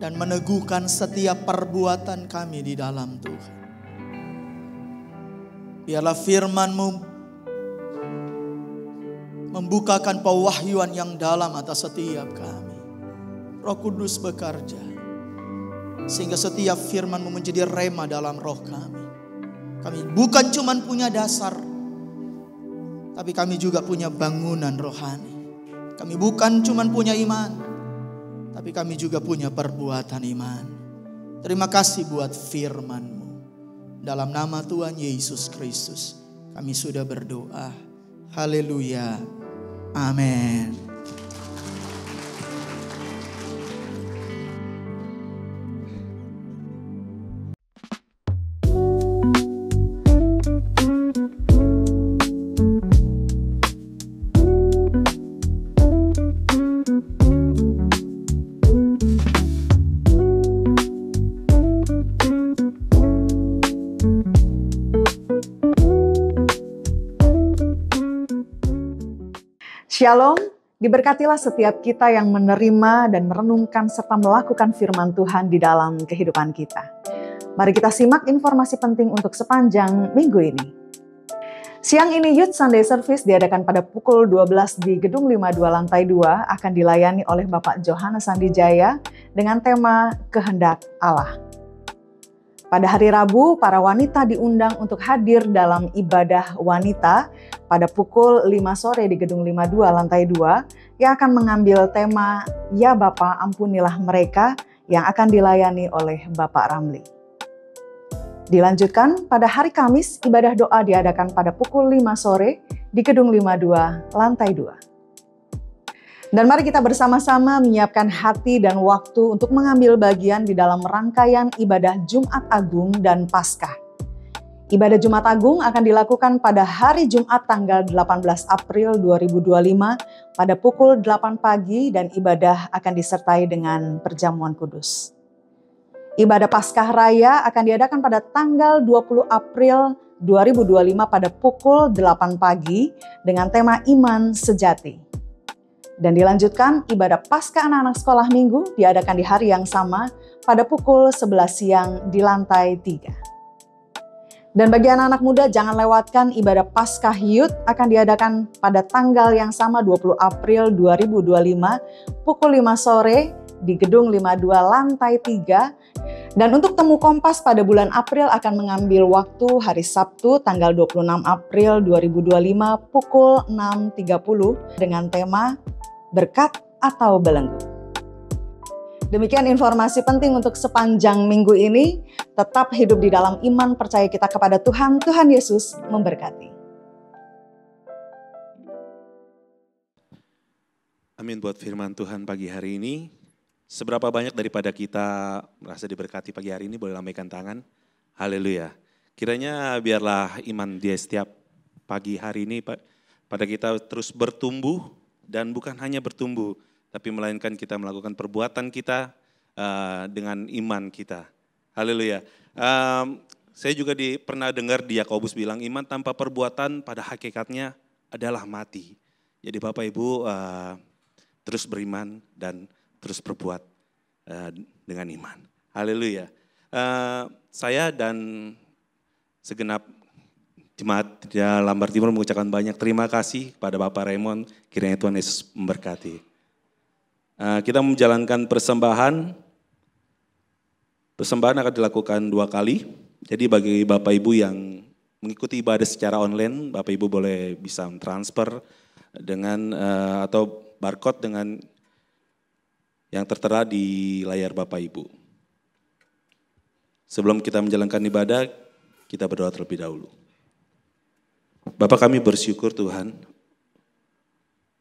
dan meneguhkan setiap perbuatan kami di dalam Tuhan. Biarlah firman-Mu membukakan pewahyuan yang dalam atas setiap kami. Roh Kudus bekerja. Sehingga setiap firman-Mu menjadi rema dalam roh kami. Kami bukan cuma punya dasar, tapi kami juga punya bangunan rohani. Kami bukan cuma punya iman, tapi kami juga punya perbuatan iman. Terima kasih buat firman-Mu. Dalam nama Tuhan Yesus Kristus kami sudah berdoa. Haleluya. Amin. Shalom, diberkatilah setiap kita yang menerima dan merenungkan serta melakukan firman Tuhan di dalam kehidupan kita. Mari kita simak informasi penting untuk sepanjang minggu ini. Siang ini Youth Sunday Service diadakan pada pukul 12 di Gedung 52 Lantai 2 akan dilayani oleh Bapak Johannes Sandijaya dengan tema Kehendak Allah. Pada hari Rabu, para wanita diundang untuk hadir dalam ibadah wanita pada pukul 5 sore di Gedung 52 Lantai 2 yang akan mengambil tema Ya Bapa Ampunilah Mereka yang akan dilayani oleh Bapak Ramli. Dilanjutkan pada hari Kamis, ibadah doa diadakan pada pukul 5 sore di Gedung 52 Lantai 2. Dan mari kita bersama-sama menyiapkan hati dan waktu untuk mengambil bagian di dalam rangkaian ibadah Jumat Agung dan Paskah. Ibadah Jumat Agung akan dilakukan pada hari Jumat tanggal 18 April 2025 pada pukul 8 pagi dan ibadah akan disertai dengan perjamuan kudus. Ibadah Paskah Raya akan diadakan pada tanggal 20 April 2025 pada pukul 8 pagi dengan tema Iman Sejati. Dan dilanjutkan ibadah Paskah anak-anak sekolah minggu diadakan di hari yang sama pada pukul 11 siang di lantai 3. Dan bagi anak-anak muda jangan lewatkan ibadah Paskah Youth akan diadakan pada tanggal yang sama 20 April 2025 pukul 5 sore di Gedung 52 Lantai 3. Dan untuk temu Kompas pada bulan April akan mengambil waktu hari Sabtu tanggal 26 April 2025 pukul 6.30 dengan tema Berkat atau Belenggu. Demikian informasi penting untuk sepanjang minggu ini. Tetap hidup di dalam iman percaya kita kepada Tuhan. Tuhan Yesus memberkati. Amin buat firman Tuhan pagi hari ini. Seberapa banyak daripada kita merasa diberkati pagi hari ini boleh lambaikan tangan. Haleluya. Kiranya biarlah iman dia setiap pagi hari ini pada kita terus bertumbuh. Dan bukan hanya bertumbuh, tapi melainkan kita melakukan perbuatan kita dengan iman kita. Haleluya. Saya juga pernah dengar di Yakobus bilang, iman tanpa perbuatan pada hakikatnya adalah mati. Jadi Bapak Ibu terus beriman dan terus berbuat dengan iman. Haleluya. Saya dan segenap Jemaat Lambar Timur mengucapkan banyak terima kasih kepada Bapak Raymond, kiranya Tuhan Yesus memberkati. Kita menjalankan persembahan. Persembahan akan dilakukan 2 kali. Jadi bagi Bapak Ibu yang mengikuti ibadah secara online, Bapak Ibu boleh bisa transfer dengan atau barcode dengan yang tertera di layar Bapak Ibu. Sebelum kita menjalankan ibadah, kita berdoa terlebih dahulu. Bapak kami bersyukur Tuhan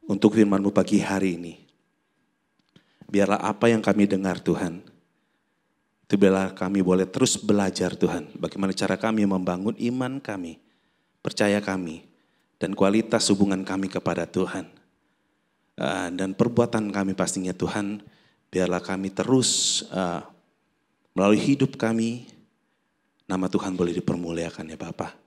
untuk firman-Mu pagi hari ini. Biarlah apa yang kami dengar Tuhan, itu biarlah kami boleh terus belajar Tuhan. Bagaimana cara kami membangun iman kami, percaya kami, dan kualitas hubungan kami kepada Tuhan. Dan perbuatan kami pastinya Tuhan, biarlah kami terus melalui hidup kami, nama Tuhan boleh dipermuliakan ya Bapak.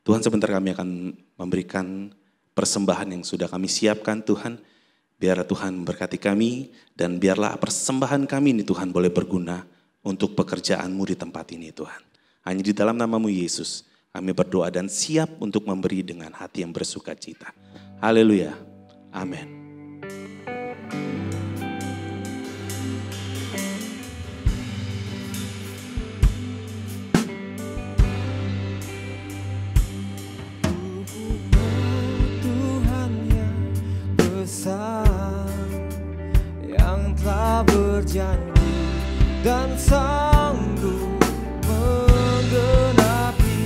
Tuhan sebentar kami akan memberikan persembahan yang sudah kami siapkan Tuhan. Biarlah Tuhan memberkati kami dan biarlah persembahan kami ini Tuhan boleh berguna untuk pekerjaan-Mu di tempat ini Tuhan. Hanya di dalam nama-Mu Yesus kami berdoa dan siap untuk memberi dengan hati yang bersuka cita. Haleluya. Amin. berjanji dan sanggup menggenapi.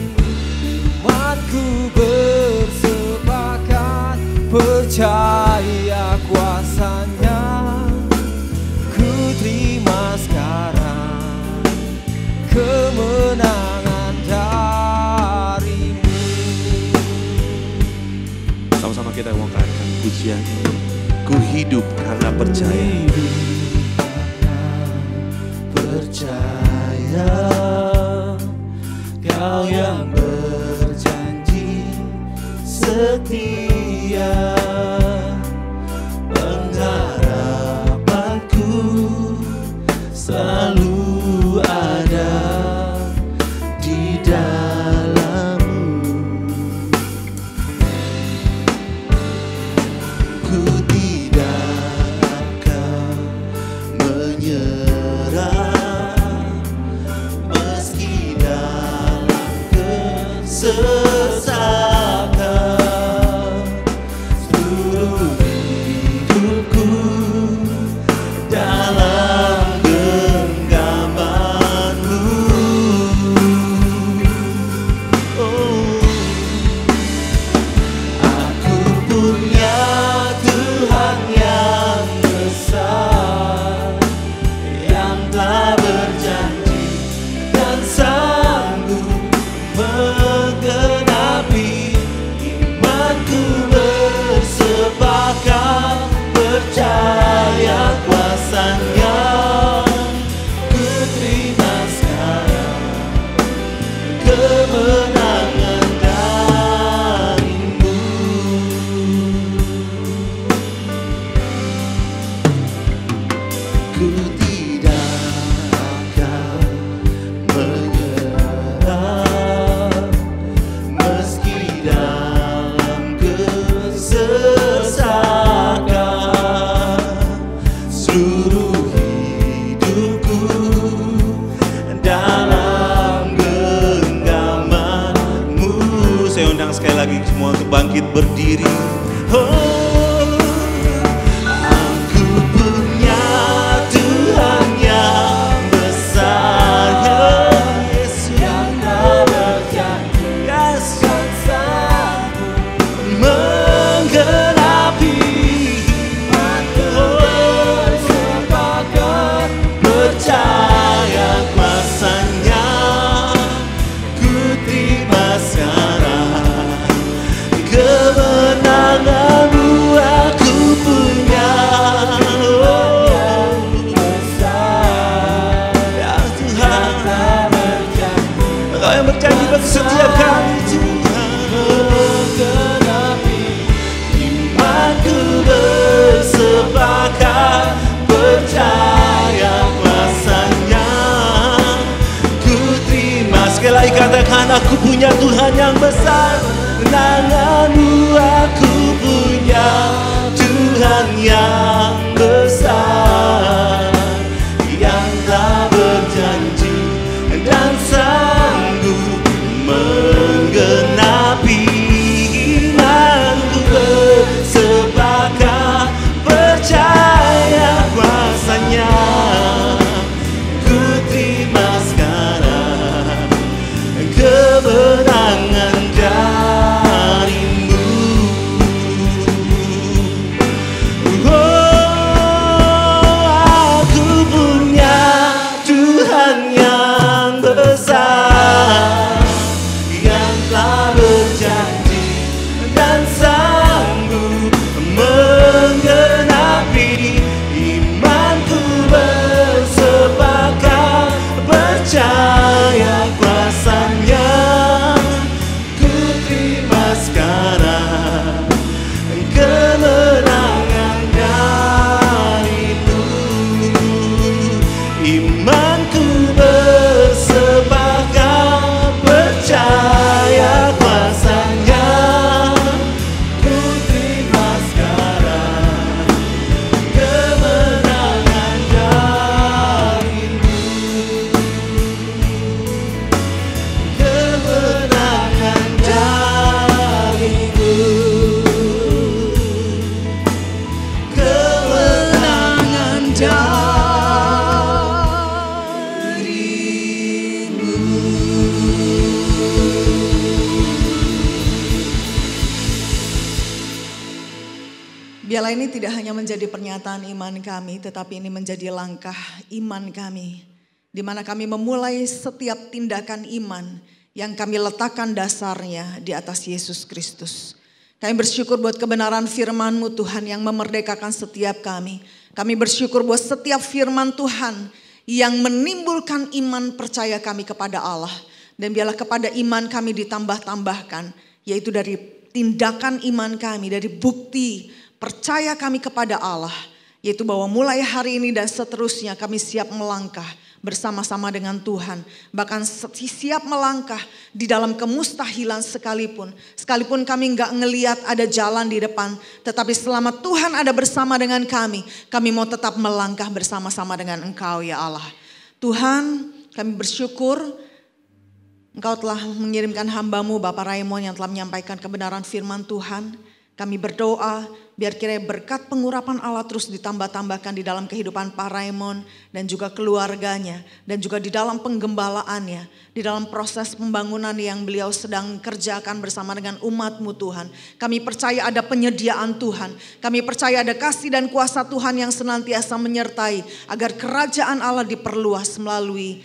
Imanku bersepakat, percaya kuasanya. Ku terima sekarang kemenangan darimu. Sama-sama kita wongkarkan pujian ini. Ku hidup karena percaya. Percaya Kau yang berjanji setia. Pengharapanku selalu ada di dalam-Mu. Ku tidak akan menyerah meski dalam kesesakan. Seluruh hidupku dalam genggaman-Mu. Oh, aku punya Tuhan yang besar, yang telah berjanji dan sanggup menggenapi. Imanku bersepakat, percaya kuasanya. Ku terima sekarang kemenangan darimu. Ku tidak akan menyerah meski dalam kesesakan. Seluruh hidupku dalam genggaman-Mu. Saya undang sekali lagi semua untuk bangkit berdiri. Oh, aku punya Tuhan yang besar, Yesus yang telah berjanji dan sanggup menggenapi. Imanku bersepakat, percaya kuasanya. Ku terima sekarang kemenangan-Mu. Aku punya ya Tuhan, Engkau yang berjanji bagi setiap kami, Tuhan. Imanku bersepakat, percaya kuasanya. Ku terima. Sekali lagi katakan, aku punya Tuhan yang besar. Kemenangan-Mu. Aku punya Tuhan yang besar, yang telah berjanji dan sanggup menggenapi. Imanku bersepakat, percaya kuasanya. Ku terima sekarang kemenangan darimu. Oh, Biarlah ini tidak hanya menjadi pernyataan iman kami, tetapi ini menjadi langkah iman kami, di mana kami memulai setiap tindakan iman yang kami letakkan dasarnya di atas Yesus Kristus. Kami bersyukur buat kebenaran firman-Mu Tuhan yang memerdekakan setiap kami. Kami bersyukur buat setiap firman Tuhan yang menimbulkan iman percaya kami kepada Allah. Dan biarlah kepada iman kami ditambah-tambahkan, yaitu dari tindakan iman kami, dari bukti percaya kami kepada Allah, yaitu bahwa mulai hari ini dan seterusnya kami siap melangkah bersama-sama dengan Tuhan. Bahkan siap melangkah di dalam kemustahilan sekalipun kami nggak ngelihat ada jalan di depan. Tetapi selama Tuhan ada bersama dengan kami mau tetap melangkah bersama-sama dengan Engkau ya Allah. Tuhan, kami bersyukur Engkau telah mengirimkan hamba-Mu Bapak Raymond yang telah menyampaikan kebenaran firman Tuhan. Kami berdoa biar kiranya berkat pengurapan Allah terus ditambah-tambahkan di dalam kehidupan Pak Raymond dan juga keluarganya. Dan juga di dalam penggembalaannya, di dalam proses pembangunan yang beliau sedang kerjakan bersama dengan umat-Mu Tuhan. Kami percaya ada penyediaan Tuhan. Kami percaya ada kasih dan kuasa Tuhan yang senantiasa menyertai agar kerajaan Allah diperluas melalui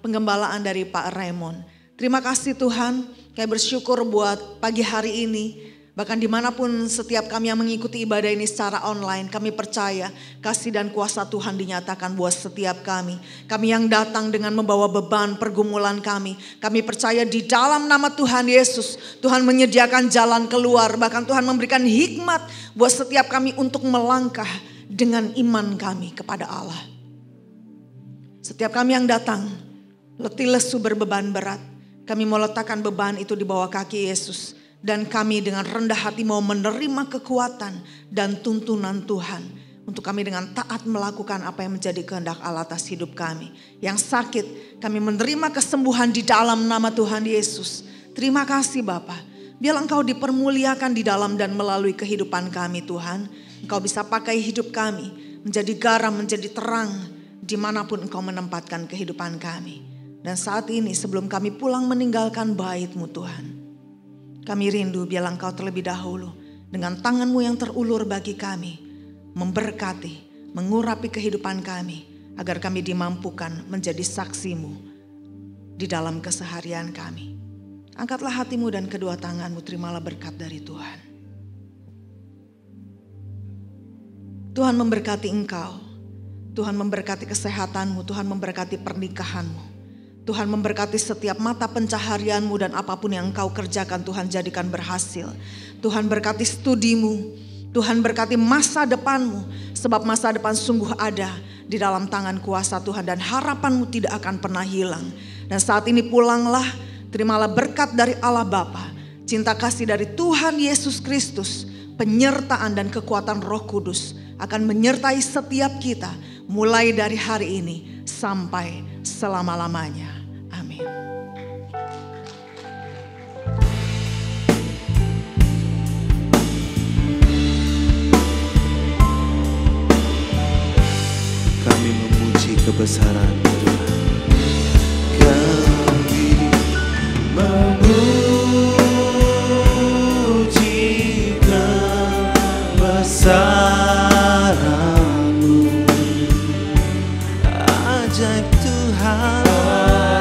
penggembalaan dari Pak Raymond. Terima kasih Tuhan, kami bersyukur buat pagi hari ini. Bahkan dimanapun setiap kami yang mengikuti ibadah ini secara online, kami percaya kasih dan kuasa Tuhan dinyatakan buat setiap kami. Kami yang datang dengan membawa beban pergumulan kami. Kami percaya di dalam nama Tuhan Yesus, Tuhan menyediakan jalan keluar. Bahkan Tuhan memberikan hikmat buat setiap kami untuk melangkah dengan iman kami kepada Allah. Setiap kami yang datang, letih lesu berbeban berat, kami mau letakkan beban itu di bawah kaki Yesus. Dan kami dengan rendah hati mau menerima kekuatan dan tuntunan Tuhan. Untuk kami dengan taat melakukan apa yang menjadi kehendak Allah atas hidup kami. Yang sakit kami menerima kesembuhan di dalam nama Tuhan Yesus. Terima kasih Bapa. Biarlah Engkau dipermuliakan di dalam dan melalui kehidupan kami Tuhan. Engkau bisa pakai hidup kami menjadi garam, menjadi terang dimanapun Engkau menempatkan kehidupan kami. Dan saat ini sebelum kami pulang meninggalkan bait-Mu Tuhan, kami rindu biarlah Engkau terlebih dahulu dengan tangan-Mu yang terulur bagi kami, memberkati, mengurapi kehidupan kami, agar kami dimampukan menjadi saksi-Mu di dalam keseharian kami. Angkatlah hatimu dan kedua tanganmu, terimalah berkat dari Tuhan. Tuhan memberkati engkau, Tuhan memberkati kesehatanmu, Tuhan memberkati pernikahanmu. Tuhan memberkati setiap mata pencaharianmu dan apapun yang engkau kerjakan Tuhan jadikan berhasil. Tuhan berkati studimu, Tuhan berkati masa depanmu. Sebab masa depan sungguh ada di dalam tangan kuasa Tuhan dan harapanmu tidak akan pernah hilang. Dan saat ini pulanglah, terimalah berkat dari Allah Bapa, cinta kasih dari Tuhan Yesus Kristus, penyertaan dan kekuatan Roh Kudus akan menyertai setiap kita mulai dari hari ini sampai selama-lamanya. Amin. Kami memuji kebesaran Tuhan. Kami memuji kebesaran-Mu. Ajaib Tuhan,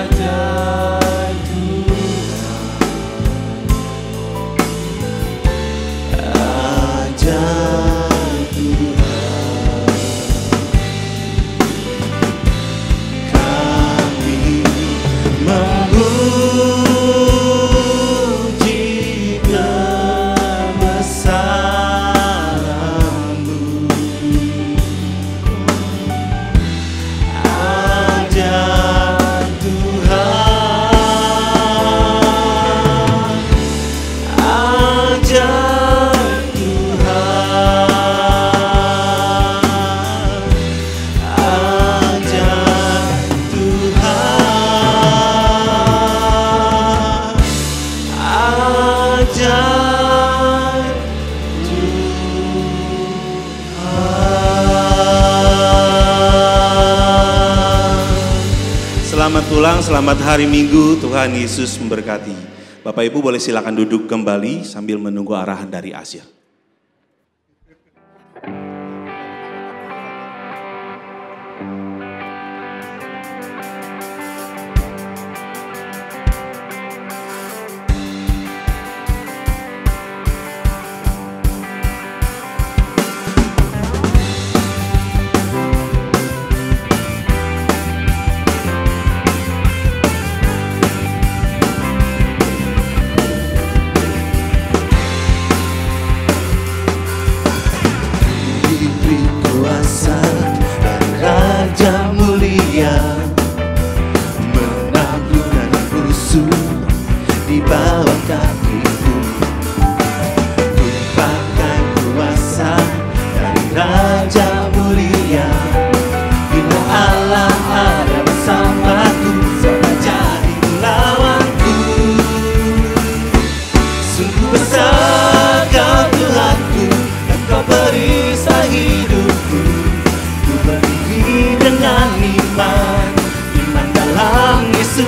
ajaib Tuhan, ajaib Tuhan. Kami memuji kebesaran-Mu. Selamat pulang, selamat hari Minggu, Tuhan Yesus memberkati. Bapak Ibu boleh silakan duduk kembali sambil menunggu arahan dari Asyir.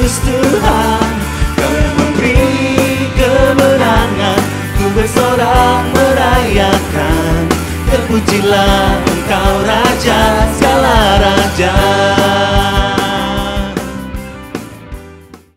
Yesus Tuhan, Kau yang memberi kemenangan, ku bersorak merayakan. Terpujilah Engkau Raja segala raja.